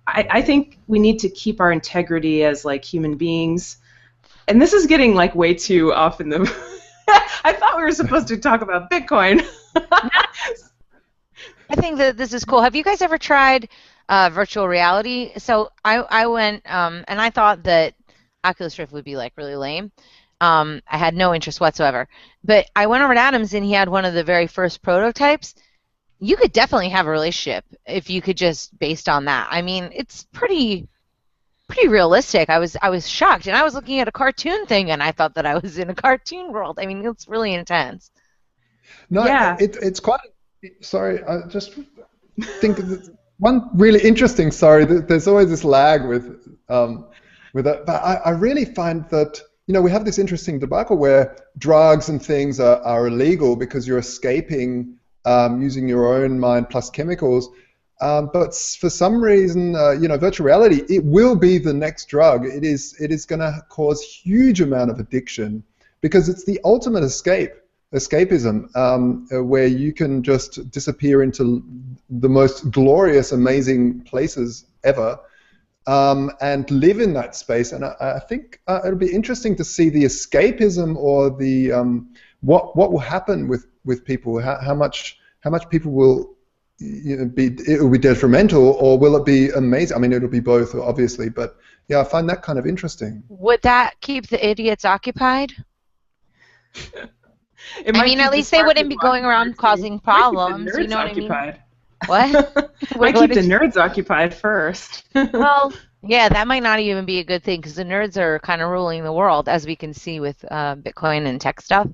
I think we need to keep our integrity as like human beings. And this is getting like way too off in the I thought we were supposed to talk about Bitcoin. I think that this is cool. Have you guys ever tried virtual reality. So I went and I thought that Oculus Rift would be like really lame. I had no interest whatsoever. But I went over to Adams and he had one of the very first prototypes. You could definitely have a relationship if you could just based on that. I mean, it's pretty realistic. I was shocked, and I was looking at a cartoon thing, and I thought that I was in a cartoon world. I mean, it's really intense. No, Yeah. it's quite. Sorry, I just think that one really interesting. Sorry, there's always this lag with that, but I really find that we have this interesting debacle where drugs and things are illegal because you're escaping using your own mind plus chemicals. But for some reason, virtual reality, it will be the next drug. It is going to cause huge amount of addiction because it's the ultimate escapism, where you can just disappear into the most glorious, amazing places ever, and live in that space. And I think it'll be interesting to see the escapism or the what will happen with people. How much people will it will be detrimental, or will it be amazing? I mean, it'll be both, obviously, but yeah, I find that kind of interesting. Would that keep the idiots occupied? I mean, at least they wouldn't be going around causing problems. You know what I mean? What? Might keep the nerds occupied first. Well, yeah, that might not even be a good thing because the nerds are kind of ruling the world, as we can see with Bitcoin and tech stuff.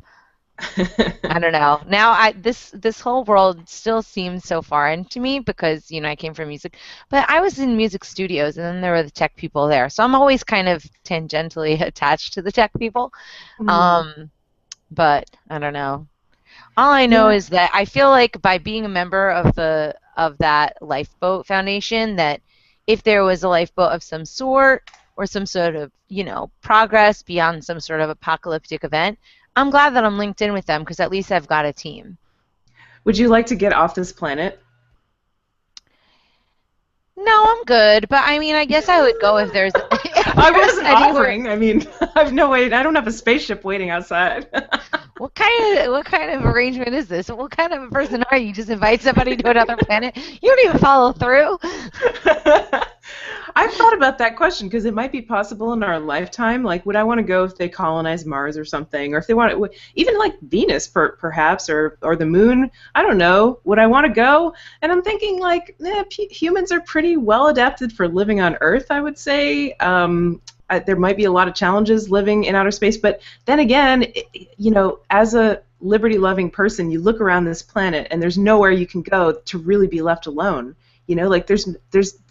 I don't know. Now, this whole world still seems so foreign to me because I came from music, but I was in music studios and then there were the tech people there, so I'm always kind of tangentially attached to the tech people. But I don't know. All I know is that I feel like by being a member of that Lifeboat Foundation, that if there was a lifeboat of some sort or some sort of progress beyond some sort of apocalyptic event, I'm glad that I'm linked in with them because at least I've got a team. Would you like to get off this planet? No, I'm good. But I mean, I guess I would go if there's. I wasn't offering. I mean, I have no way. I don't have a spaceship waiting outside. What kind of arrangement is this? What kind of a person are you? Just invite somebody to another planet? You don't even follow through. I've thought about that question because it might be possible in our lifetime. Like, would I want to go if they colonize Mars or something, or if they want to, even like Venus, perhaps, or the Moon? I don't know. Would I want to go? And I'm thinking like, humans are pretty well adapted for living on Earth. I would say. There might be a lot of challenges living in outer space, but then again, as a liberty-loving person, you look around this planet and there's nowhere you can go to really be left alone. Like there's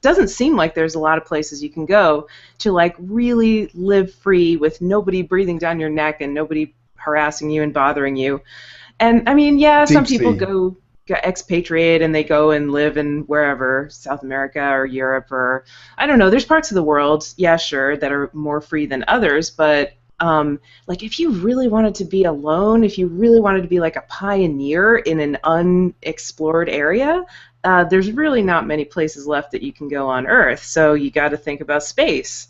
doesn't seem like there's a lot of places you can go to like really live free with nobody breathing down your neck and nobody harassing you and bothering you. And I mean, yeah, some people go expatriate and they go and live in wherever, South America or Europe or I don't know. There's parts of the world, yeah, sure, that are more free than others, but like if you really wanted to be alone, if you really wanted to be like a pioneer in an unexplored area, there's really not many places left that you can go on Earth. So you got to think about space.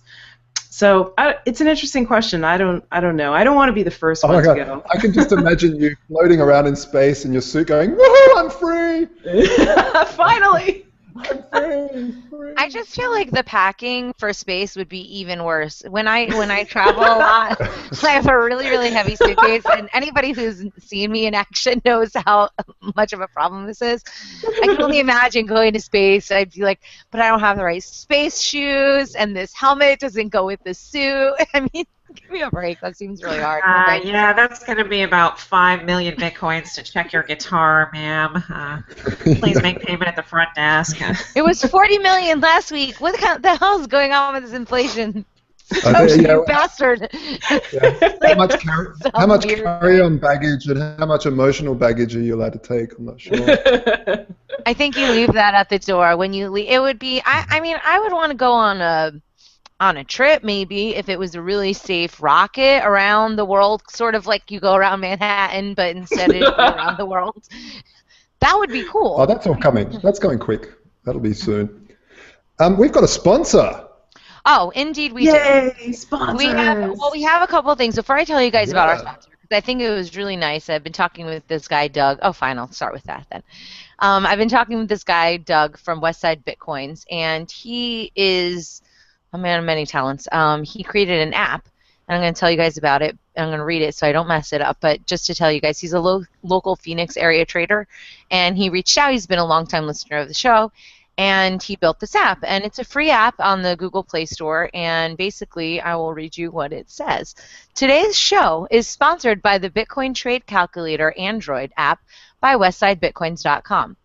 So it's an interesting question. I don't know. I don't want to be the first one to go. I can just imagine you floating around in space in your suit going, "Woohoo, I'm free!" Finally. I'm free. I just feel like the packing for space would be even worse. When I travel a lot, I have a really, really heavy suitcase, and anybody who's seen me in action knows how much of a problem this is. I can only imagine going to space. I'd be like, but I don't have the right space shoes, and this helmet doesn't go with the suit. I mean, give me a break. That seems really hard. Yeah, that's going to be about 5 million bitcoins to check your guitar, ma'am. Please make payment at the front desk. It was 40 million last week. What the hell is going on with this inflation? You bastard. Yeah. How much carry-on baggage and how much emotional baggage are you allowed to take? I'm not sure. I think you leave that at the door when you leave. It would be. I mean, I would want to go on a trip maybe if it was a really safe rocket around the world, sort of like you go around Manhattan, but instead of around the world. That would be cool. Oh, that's all coming. That's going quick. That'll be soon. We've got a sponsor. Oh, indeed we do. Yay, sponsors. We have a couple of things. Before I tell you guys about our sponsor, because I think it was really nice. I've been talking with this guy, Doug. Oh, fine, I'll start with that then. I've been talking with this guy, Doug, from Westside Bitcoins, and he is a man of many talents. He created an app, and I'm going to tell you guys about it. I'm going to read it so I don't mess it up, but just to tell you guys, he's a local Phoenix area trader, and he reached out. He's been a longtime listener of the show, and he built this app, and it's a free app on the Google Play Store, and basically I will read you what it says. Today's show is sponsored by the Bitcoin Trade Calculator Android app by westsidebitcoins.com.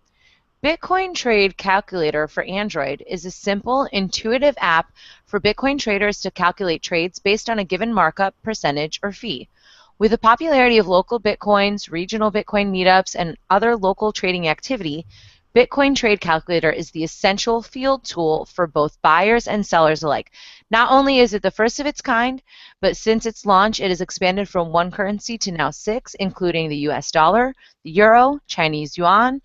Bitcoin Trade Calculator for Android is a simple, intuitive app for Bitcoin traders to calculate trades based on a given markup, percentage, or fee. With the popularity of local Bitcoins, regional Bitcoin meetups, and other local trading activity, Bitcoin Trade Calculator is the essential field tool for both buyers and sellers alike. Not only is it the first of its kind, but since its launch, it has expanded from one currency to now 6, including the US dollar, the euro, Chinese yuan,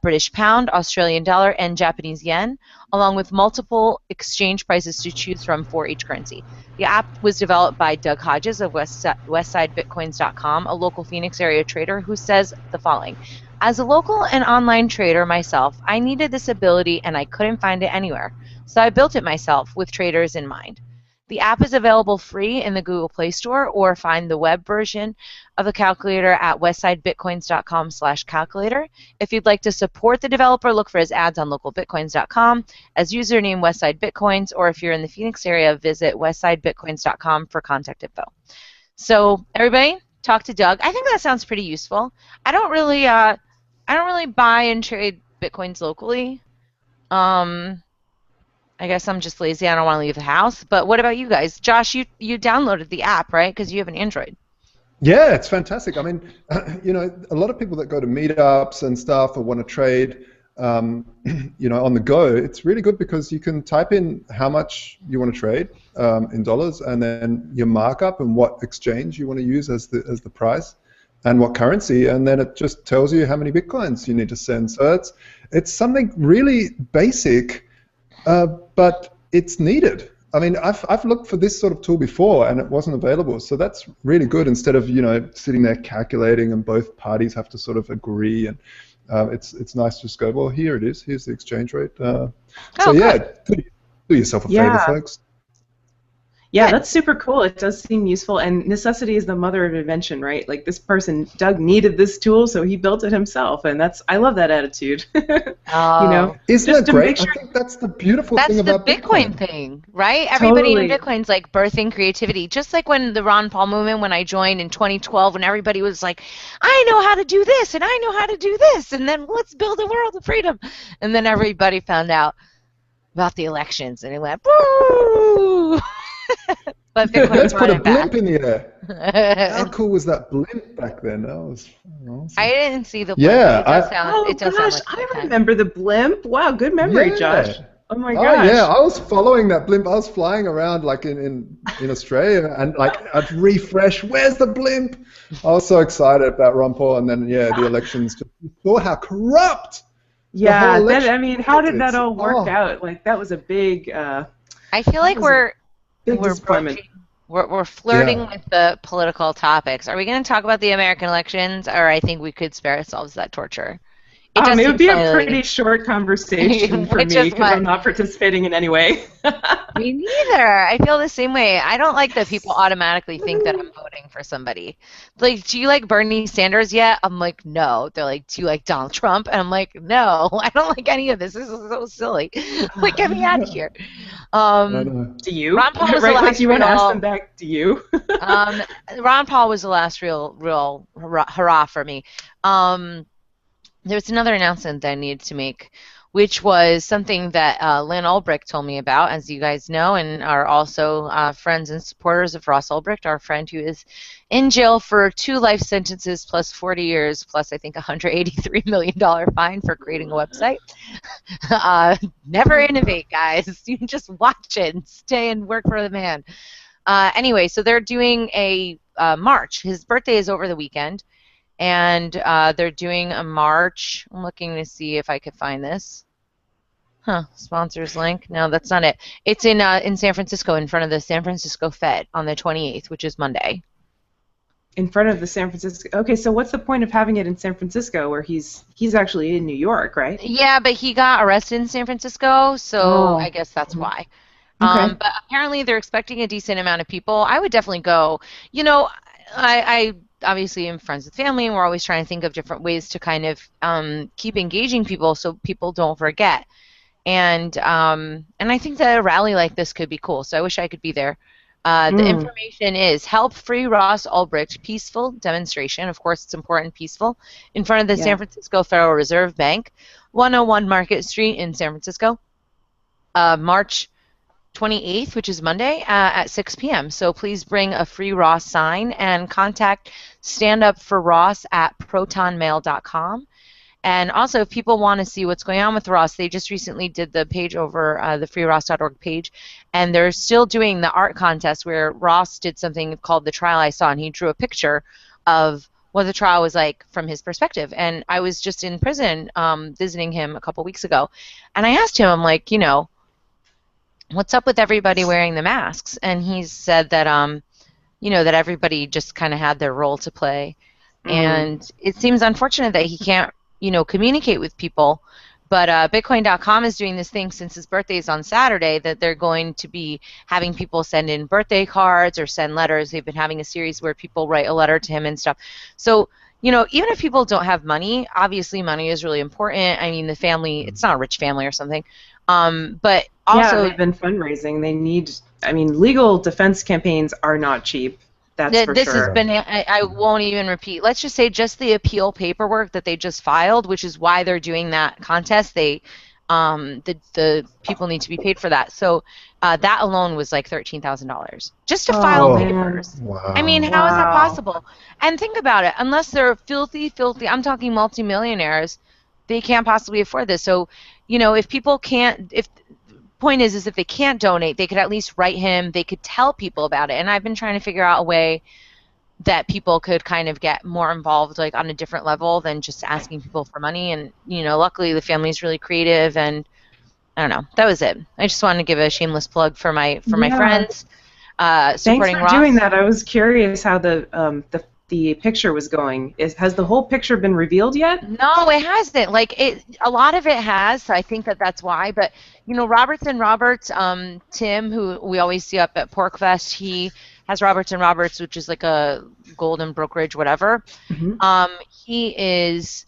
British pound, Australian dollar, and Japanese yen, along with multiple exchange prices to choose from for each currency. The app was developed by Doug Hodges of westsidebitcoins.com, a local Phoenix area trader who says the following. As a local and online trader myself, I needed this ability and I couldn't find it anywhere. So I built it myself with traders in mind. The app is available free in the Google Play Store, or find the web version of the calculator at westsidebitcoins.com/calculator. If you'd like to support the developer, look for his ads on localbitcoins.com as username westsidebitcoins, or if you're in the Phoenix area, visit westsidebitcoins.com for contact info. So everybody, talk to Doug. I think that sounds pretty useful. I don't really buy and trade Bitcoins locally. I guess I'm just lazy. I don't want to leave the house. But what about you guys? Josh, you downloaded the app, right? Because you have an Android. Yeah, it's fantastic. I mean, you know, a lot of people that go to meetups and stuff or want to trade, you know, on the go, it's really good because you can type in how much you want to trade in dollars, and then your markup and what exchange you want to use as the price, and what currency, and then it just tells you how many bitcoins you need to send. So it's something really basic. But it's needed. I mean, I've looked for this sort of tool before and it wasn't available. So that's really good, instead of, you know, sitting there calculating and both parties have to sort of agree. And it's nice to just go, well, here it is. Here's the exchange rate. So yeah, do yourself a favor, folks. Yeah, that's super cool. It does seem useful, and necessity is the mother of invention, right? Like, this person, Doug, needed this tool, so he built it himself, and I love that attitude. You know, isn't that great? I think that's the beautiful thing about That's the Bitcoin thing, right? Everybody in Bitcoin's like birthing creativity. Just like when the Ron Paul movement, when I joined in 2012, when everybody was like, I know how to do this, and I know how to do this, and then let's build a world of freedom. And then everybody found out about the elections, and it went, woo! But let's put a blimp in the air. How cool was that blimp back then? That was awesome. I didn't see the blimp. Yeah, it does sound like I remember the blimp. Wow, good memory, Josh. Oh my gosh. Yeah, I was following that blimp. I was flying around like in Australia, and like I'd refresh. Where's the blimp? I was so excited about Ron Paul, and then the elections. You saw how corrupt. Yeah, I mean, how did that all work out? Like, that was a big. I feel like we're flirting with the political topics. Are we going to talk about the American elections, or I think we could spare ourselves that torture? It would be a pretty short conversation for me, because I'm not participating in any way. Me neither. I feel the same way. I don't like that people automatically think that I'm voting for somebody. Like, do you like Bernie Sanders yet? I'm like, no. They're like, do you like Donald Trump? And I'm like, no. I don't like any of this. This is so silly. Like, get me out of here. Do you? Ron Paul was right, the last like you want to ask them back, do you? Ron Paul was the last real hurrah for me. There's another announcement that I needed to make, which was something that Lynn Ulbricht told me about, as you guys know, and are also friends and supporters of Ross Ulbricht, our friend who is in jail for 2 life sentences plus 40 years plus, I think, $183 million fine for creating a website. Never innovate, guys. You can just watch it and stay and work for the man. Anyway, so they're doing a march. His birthday is over the weekend. And they're doing a march. I'm looking to see if I could find this. Sponsors link. No, that's not it. It's in San Francisco, in front of the San Francisco Fed on the 28th, which is Monday. In front of the San Francisco. Okay, so what's the point of having it in San Francisco where he's actually in New York, right? Yeah, but he got arrested in San Francisco, so I Oh. guess that's why. Okay. But apparently they're expecting a decent amount of people. I would definitely go. You know, I obviously am friends with family, and we're always trying to think of different ways to kind of keep engaging people so people don't forget. And I think that a rally like this could be cool. So I wish I could be there. The Mm, information is help free Ross Ulbricht peaceful demonstration. Of course, it's important peaceful in front of the San yeah. Francisco Federal Reserve Bank, 101 Market Street in San Francisco, March 28th, which is Monday, at 6 p.m. So please bring a free Ross sign and contact Stand Up for Ross at protonmail.com. And also, if people want to see what's going on with Ross, they just recently did the page over the freeross.org page, and they're still doing the art contest where Ross did something called The Trial I Saw, and he drew a picture of what the trial was like from his perspective. And I was just in prison visiting him a couple weeks ago, and I asked him, I'm like, what's up with everybody wearing the masks? And he said that, that everybody just kind of had their role to play. Mm, And it seems unfortunate that he can't, communicate with people. But Bitcoin.com is doing this thing since his birthday is on Saturday that they're going to be having people send in birthday cards or send letters. They've been having a series where people write a letter to him and stuff. So, even if people don't have money, obviously money is really important. I mean, the family, it's not a rich family or something. But yeah, also, they've been fundraising. They need, I mean, legal defense campaigns are not cheap. That's for This has sure. Yeah. been, I won't even repeat. Let's just say just the appeal paperwork that they just filed, which is why they're doing that contest. The people need to be paid for that. So that alone was like $13,000 just to Oh, file Oh, man. papers. I mean, wow. how is that Wow. possible? And think about it. Unless they're filthy, filthy, I'm talking multimillionaires, they can't possibly afford this. So, if people can't, if point is if they can't donate, they could at least write him. They could tell people about it. And I've been trying to figure out a way that people could kind of get more involved, like on a different level than just asking people for money. And luckily the family's really creative, and I don't know. That was it. I just wanted to give a shameless plug for my Yeah. friends Thanks supporting for doing Ross. that. I was curious how the picture was going. Has the whole picture been revealed yet? No, it hasn't. Like a lot of it has. So I think that that's why. But Roberts and Roberts, Tim, who we always see up at PorkFest, he has Roberts and Roberts, which is like a golden brokerage, whatever. Hmm. Um, he is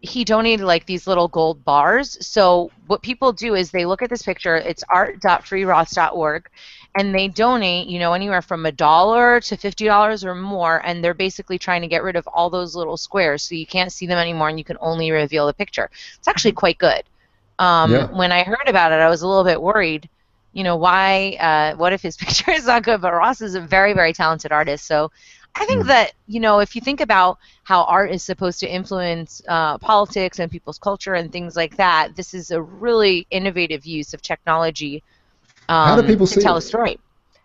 he donated like these little gold bars. So what people do is they look at this picture. It's art.freeross.org, and they donate, anywhere from $1 to $50 or more, and they're basically trying to get rid of all those little squares, so you can't see them anymore, and you can only reveal the picture. It's actually quite good. Yeah. When I heard about it, I was a little bit worried. Why? What if his picture is not good? But Ross is a very, very talented artist, so I think Mm. that if you think about how art is supposed to influence politics and people's culture and things like that, this is a really innovative use of technology How do people to see tell a it? story.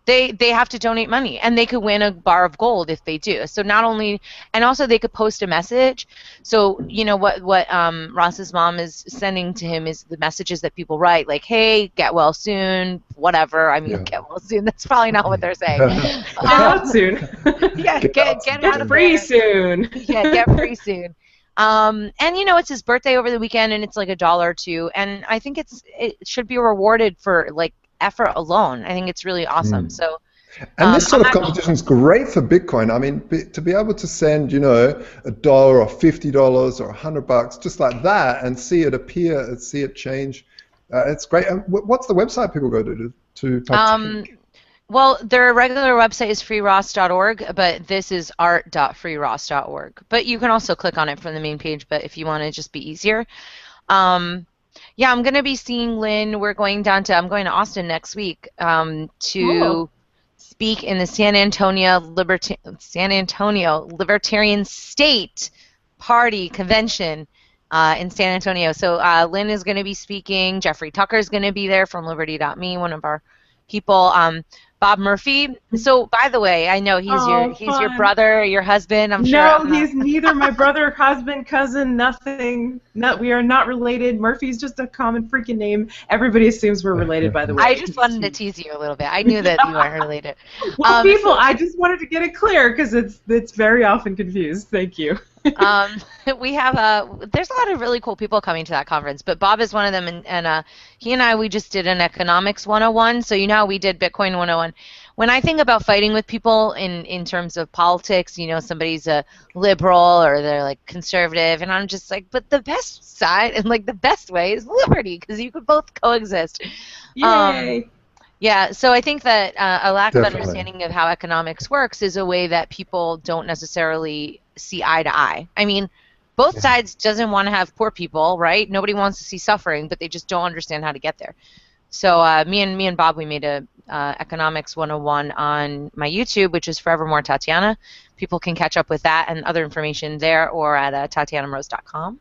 They have to donate money, and they could win a bar of gold if they do. So not only, and also they could post a message. So what Ross's mom is sending to him is the messages that people write, like, "Hey, get well soon," whatever. I mean, Yeah. get well soon. That's probably not what they're saying. Get out soon. Yeah, Get out get Get out of soon. free there. soon. Yeah, get free soon. And it's his birthday over the weekend, and it's like $1 or $2, and I think it should be rewarded for like effort alone. I think it's really awesome. Mm. So And this sort I'm of actually, competition is great for Bitcoin. I mean, to be able to send, $1 or $50 or $100, just like that, and see it appear and see it change, it's great. And what's the website people go to um, partake? well, their regular website is freeross.org, but this is art.freeross.org. But you can also click on it from the main page. But if you want to just be easier, um, yeah, I'm gonna be seeing Lynn. I'm going to Austin next week Cool. to speak in the San Antonio Libertarian State Party Convention in San Antonio. So Lynn is going to be speaking. Jeffrey Tucker is going to be there from Liberty.me, one of our people. Bob Murphy. So, by the way, I know he's your fun. brother, your husband. I'm sure. No, he's neither my brother, husband, cousin, nothing. No, we are not related. Murphy's just a common freaking name. Everybody assumes we're related, by the way. I just wanted to tease you a little bit. I knew that you weren't related. Well, people, I just wanted to get it clear because it's very often confused. Thank you. We have there's a lot of really cool people coming to that conference, but Bob is one of them, and he and I, we just did an economics 101. So you know how we did Bitcoin 101. When I think about fighting with people in terms of politics, you know, somebody's a liberal or they're like conservative, and I'm just like, but the best side and like the best way is liberty, because you could both coexist. Yay! Yeah, so I think that a lack of Definitely. understanding of how economics works is a way that people don't necessarily see eye to eye. I mean, both sides doesn't want to have poor people, right? Nobody wants to see suffering, but they just don't understand how to get there. So me and Bob, we made a economics 101 on my YouTube, which is Forevermore Tatiana. People can catch up with that and other information there or at tatianamrose.com.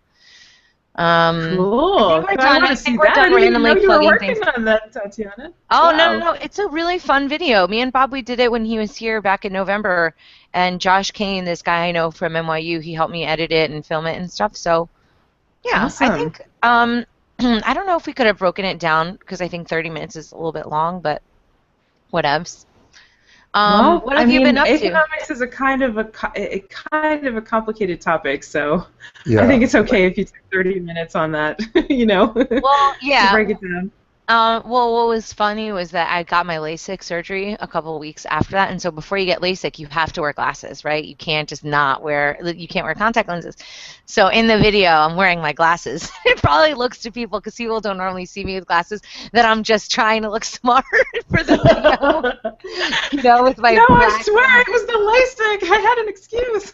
Cool. I think we're done randomly plugging things. On that, Tatiana. Oh, Wow. no. It's a really fun video. Me and Bob, we did it when he was here back in November. And Josh Kane, this guy I know from NYU, he helped me edit it and film it and stuff. So, yeah, Awesome. I think, I don't know if we could have broken it down because I think 30 minutes is a little bit long, but whatevs. Well, what have you been up to? Economics is a kind of a complicated topic, so Yeah. I think it's okay if you take 30 minutes on that, you know, Well, yeah. to break it down. Well, what was funny was that I got my LASIK surgery a couple of weeks after that, and so before you get LASIK, you have to wear glasses, right? You can't just you can't wear contact lenses. So in the video, I'm wearing my glasses. It probably looks to people, because people don't normally see me with glasses, that I'm just trying to look smart for the video. You know, with my I swear it was the LASIK. I had an excuse.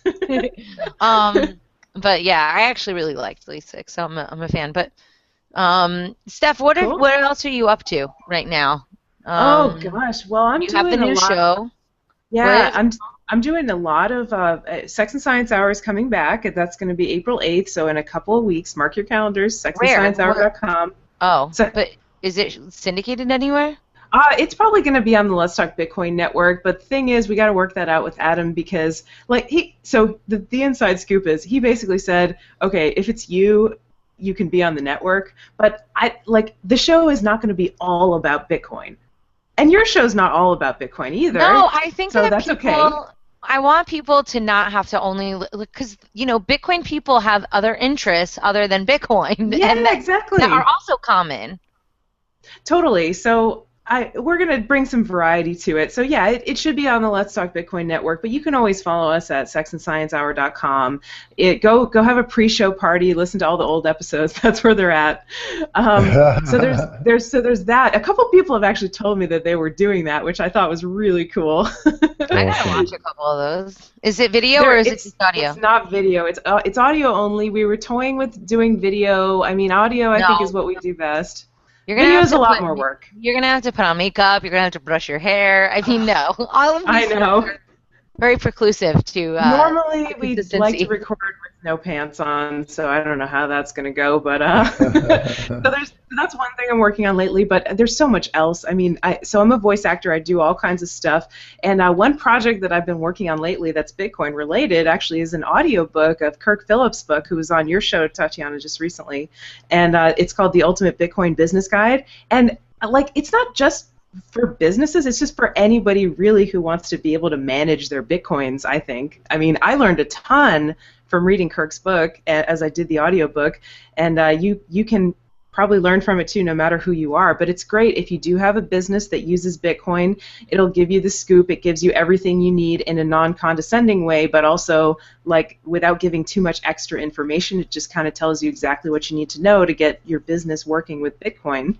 But yeah, I actually really liked LASIK, so I'm a fan. But Steph, what Cool. what else are you up to right now? Oh gosh, well I'm You doing have the a new lot. show. Yeah, What? I'm doing a lot of Sex and Science Hour is coming back. That's going to be April 8th, so in a couple of weeks. Mark your calendars. sexandsciencehour.com. Oh, So- but is it syndicated anywhere? It's probably going to be on the Let's Talk Bitcoin network, but the thing is, we got to work that out with Adam because, like, the inside scoop is he basically said, okay, if it's you can be on the network, but the show is not going to be all about Bitcoin, and your show's not all about Bitcoin either. No, I think so that that's people. okay. I want people to not have to only, because you know, Bitcoin people have other interests other than Bitcoin, Yeah, and exactly. that are also common. Totally. So we're going to bring some variety to it. So yeah, it should be on the Let's Talk Bitcoin network, but you can always follow us at sexandsciencehour.com. Go have a pre-show party, listen to all the old episodes. That's where they're at. So there's that. A couple people have actually told me that they were doing that, which I thought was really cool. I gotta watch a couple of those. Is it video or is it just audio? It's not video. It's audio only. We were toying with doing video. I mean, audio I think is what we do best. Video is a lot more work. You're gonna have to put on makeup. You're gonna have to brush your hair. I mean, no, all of these I know. are very preclusive to. Normally, we consistency. like to record with no pants on, so I don't know how that's going to go. But so that's one thing I'm working on lately. But there's so much else. I mean, so I'm a voice actor. I do all kinds of stuff. And one project that I've been working on lately that's Bitcoin related actually is an audiobook of Kirk Phillips' book, who was on your show, Tatiana, just recently. And it's called The Ultimate Bitcoin Business Guide. And it's not just for businesses, it's just for anybody really who wants to be able to manage their Bitcoins, I think. I mean, I learned a ton from reading Kirk's book as I did the audiobook, and you can probably learn from it too, no matter who you are. But it's great if you do have a business that uses Bitcoin. It'll give you the scoop. It gives you everything you need in a non-condescending way, but also without giving too much extra information. It just kind of tells you exactly what you need to know to get your business working with Bitcoin.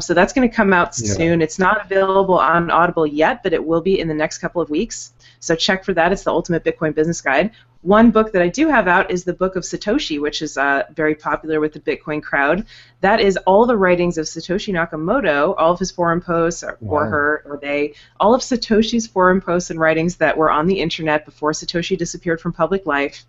So that's going to come out soon. It's not available on Audible yet, but it will be in the next couple of weeks. So check for that. It's the Ultimate Bitcoin Business Guide. one book that I do have out is the Book of Satoshi, which is very popular with the Bitcoin crowd. That is all the writings of Satoshi Nakamoto, all of his forum posts, or her, or they, all of Satoshi's forum posts and writings that were on the internet before Satoshi disappeared from public life,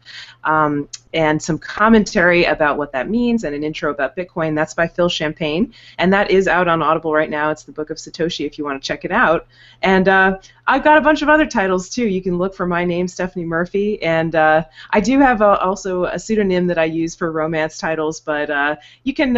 and some commentary about what that means, and an intro about Bitcoin. That's by Phil Champagne, and that is out on Audible right now. It's the Book of Satoshi if you want to check it out. And I've got a bunch of other titles too. You can look for my name, Stephanie Murphy, and I do have also a pseudonym that I use for romance titles, but you can,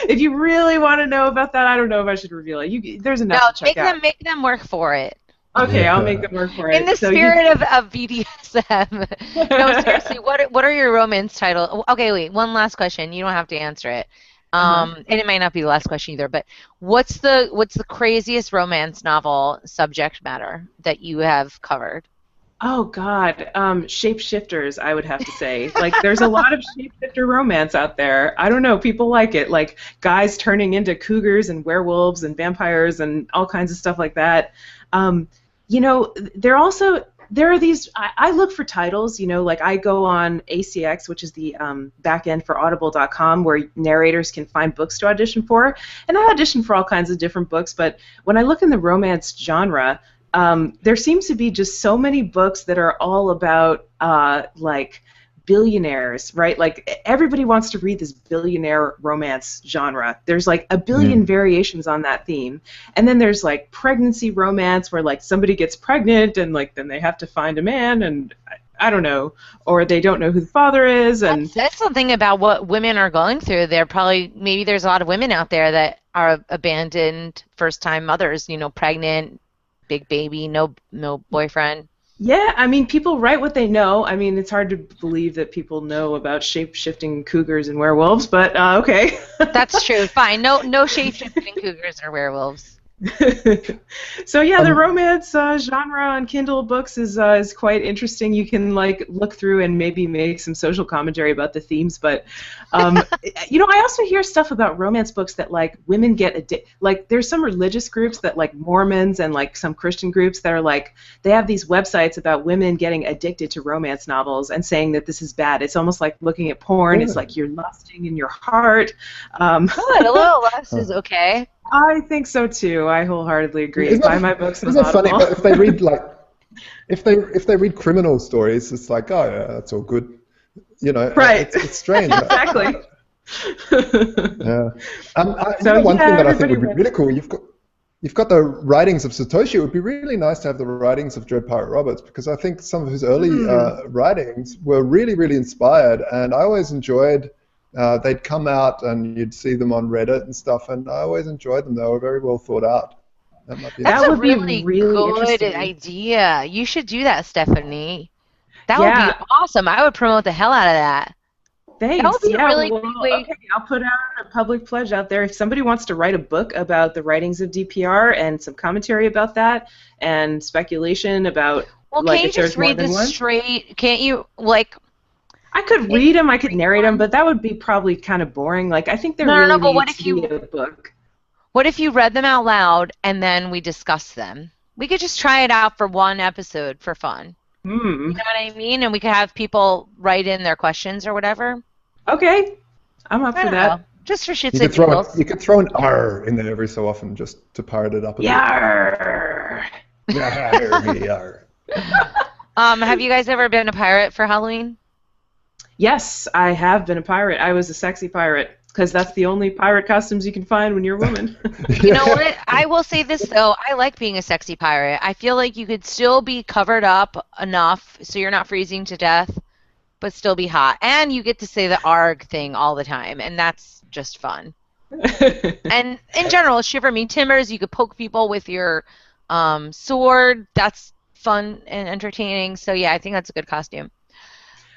if you really want to know about that, I don't know if I should reveal it. There's enough to check out. Make them work for it. Okay, I'll make them work for it. In the spirit of BDSM. No, seriously, what are your romance titles? Okay, wait, one last question. You don't have to answer it. And it might not be the last question either, but what's the craziest romance novel subject matter that you have covered? Oh God, shapeshifters, I would have to say. Like, there's a lot of shapeshifter romance out there. I don't know, people like it. Like guys turning into cougars and werewolves and vampires and all kinds of stuff like that. You know, there are these. I look for titles. You know, like I go on ACX, which is the back end for Audible.com, where narrators can find books to audition for, and I audition for all kinds of different books. But when I look in the romance genre, there seems to be just so many books that are all about like billionaires, right? Like everybody wants to read this billionaire romance genre. There's like a billion variations on that theme. And then there's like pregnancy romance where like somebody gets pregnant and like then they have to find a man and I don't know, or they don't know who the father is. And that's something about what women are going through. Maybe there's a lot of women out there that are abandoned first-time mothers, you know, pregnant, big baby, no boyfriend. Yeah, I mean, people write what they know. I mean, it's hard to believe that people know about shape-shifting cougars and werewolves, but okay. That's true. Fine. No shape-shifting cougars or werewolves. So yeah, the romance genre on Kindle books is quite interesting. You can like look through and maybe make some social commentary about the themes. But you know, I also hear stuff about romance books that like women get addicted. Like there's some religious groups that like Mormons and like some Christian groups that are like they have these websites about women getting addicted to romance novels and saying that this is bad. It's almost like looking at porn. It's like you're lusting in your heart. Good. A little lust is okay. I think so too. I wholeheartedly agree. Buy my books on Isn't it funny? Audible. But if they read like, if they read criminal stories, it's like, oh yeah, that's all good. You know, right? It's strange. Exactly. Yeah. One thing that I think would be really cool. You've got the writings of Satoshi. It would be really nice to have the writings of Dread Pirate Roberts because I think some of his early writings were really, really inspired, and I always enjoyed. They'd come out and you'd see them on Reddit and stuff, and I always enjoyed them. They were very well thought out. That's a really good idea. You should do that, Stephanie. That would be awesome. I would promote the hell out of that. Thanks. That would be really okay, I'll put out a public pledge out there. If somebody wants to write a book about the writings of DPR and some commentary about that and speculation about can't you just read this straight? Can't you like? I could read them, I could narrate them, but that would be probably kind of boring. Like I think there really needs to be a book. What if you read them out loud and then we discuss them? We could just try it out for one episode for fun. You know what I mean? And we could have people write in their questions or whatever. Okay, I'm up for that. Just for shits and giggles. You could throw an R in there every so often just to pirate it up a bit. Yarr! Yarr. Have you guys ever been a pirate for Halloween? Yes, I have been a pirate. I was a sexy pirate because that's the only pirate costumes you can find when you're a woman. You know what? I will say this, though. I like being a sexy pirate. I feel like you could still be covered up enough so you're not freezing to death, but still be hot. And you get to say the ARG thing all the time, and that's just fun. And in general, shiver me timbers. You could poke people with your sword. That's fun and entertaining. So, yeah, I think that's a good costume.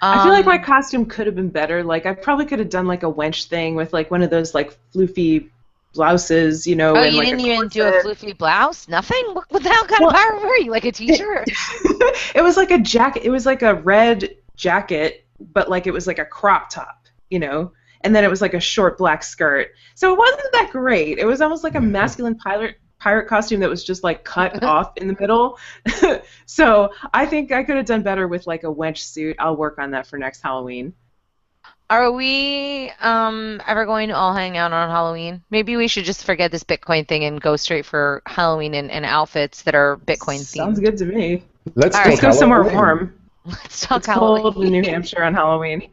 I feel like my costume could have been better. Like I probably could have done like a wench thing with like one of those like floofy blouses, you know. Oh, and, you like, didn't even do a floofy blouse? Nothing? What the hell kind of pirate were you? Like a t-shirt? It was like a jacket. It was like a red jacket, but like it was like a crop top, you know. And then it was like a short black skirt. So it wasn't that great. It was almost like a masculine pirate costume that was just like cut off in the middle. So I think I could have done better with like a wench suit. I'll work on that for next Halloween. Are we ever going to all hang out on Halloween? Maybe we should just forget this Bitcoin thing and go straight for Halloween and outfits that are Bitcoin themed. Sounds good to me. Let's All talk Let's go somewhere Halloween. warm. Let's talk It's cold in Halloween. New Hampshire on Halloween.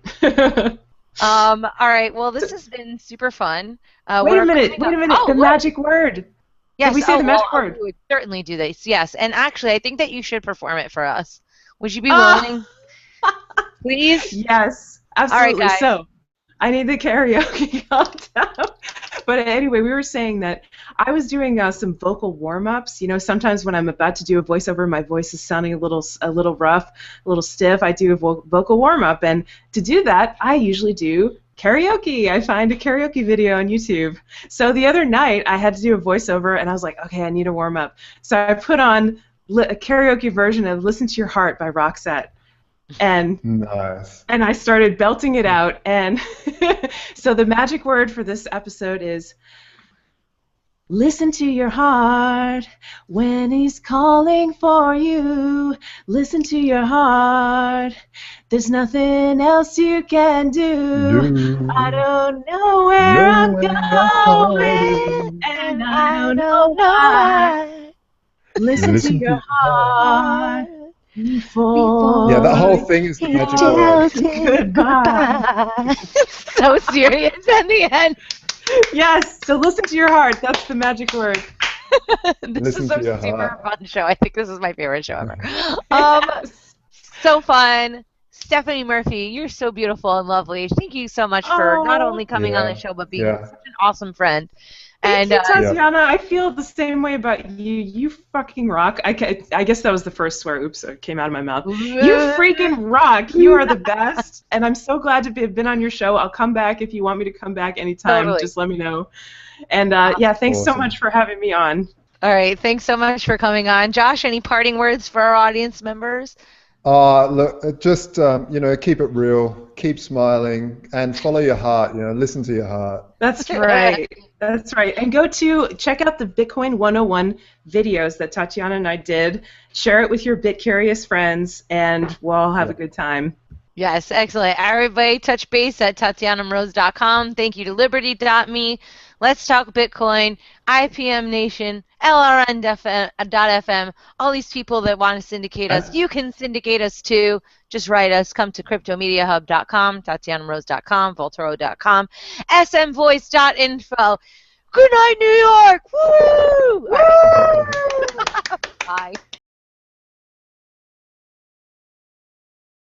All right. Well, this has been super fun. Wait a minute. Oh, The what? magic word. Yes. Did we say the magic well, word? we would certainly do this. Yes. And actually, I think that you should perform it for us. Would you be Ah! willing? Please? Yes, All right, absolutely. guys. So I need the karaoke countdown. But anyway, we were saying that I was doing some vocal warm-ups. You know, sometimes when I'm about to do a voiceover, my voice is sounding a little rough, a little stiff. I do a vocal warm-up, and to do that, I usually do karaoke. I find a karaoke video on YouTube. So the other night, I had to do a voiceover, and I was like, okay, I need a warm-up. So I put on a karaoke version of "Listen to Your Heart" by Roxette. And Nice. and I started belting it out, and so the magic word for this episode is listen to your heart when he's calling for you. Listen to your heart. There's nothing else you can do. I don't know where I'm going, and I don't know why. Listen to your heart. Before Yeah, that whole thing is the magic word. goodbye. So serious in the end. Yes, so listen to your heart. That's the magic word. This Listen is to a your super heart. fun show. I think this is my favorite show ever. Yes. So fun. Stephanie Murphy, you're so beautiful and lovely. Thank you so much for not only coming on the show, but being such an awesome friend. Thank And you, Tatiana. I feel the same way about you. You fucking rock. I guess that was the first swear. Oops, it came out of my mouth. You freaking rock. You are the best. And I'm so glad to have been on your show. I'll come back if you want me to come back anytime. Totally. Just let me know. And yeah, thanks so much for having me on. All right. Thanks so much for coming on. Josh, any parting words for our audience members? Look, just keep it real, keep smiling, and follow your heart. Listen to your heart. That's right. That's right. And check out the Bitcoin 101 videos that Tatiana and I did. Share it with your Bit-curious friends, and we'll all have a good time. Yes, excellent. Everybody touch base at TatianaMrose.com. Thank you to Liberty.me. Let's Talk Bitcoin, IPM Nation, LRN.FM, all these people that want to syndicate us. You can syndicate us too. Just write us. Come to CryptoMediaHub.com, TatianaMrose.com, Voltoro.com, smvoice.info. Good night, New York! Woo! Bye.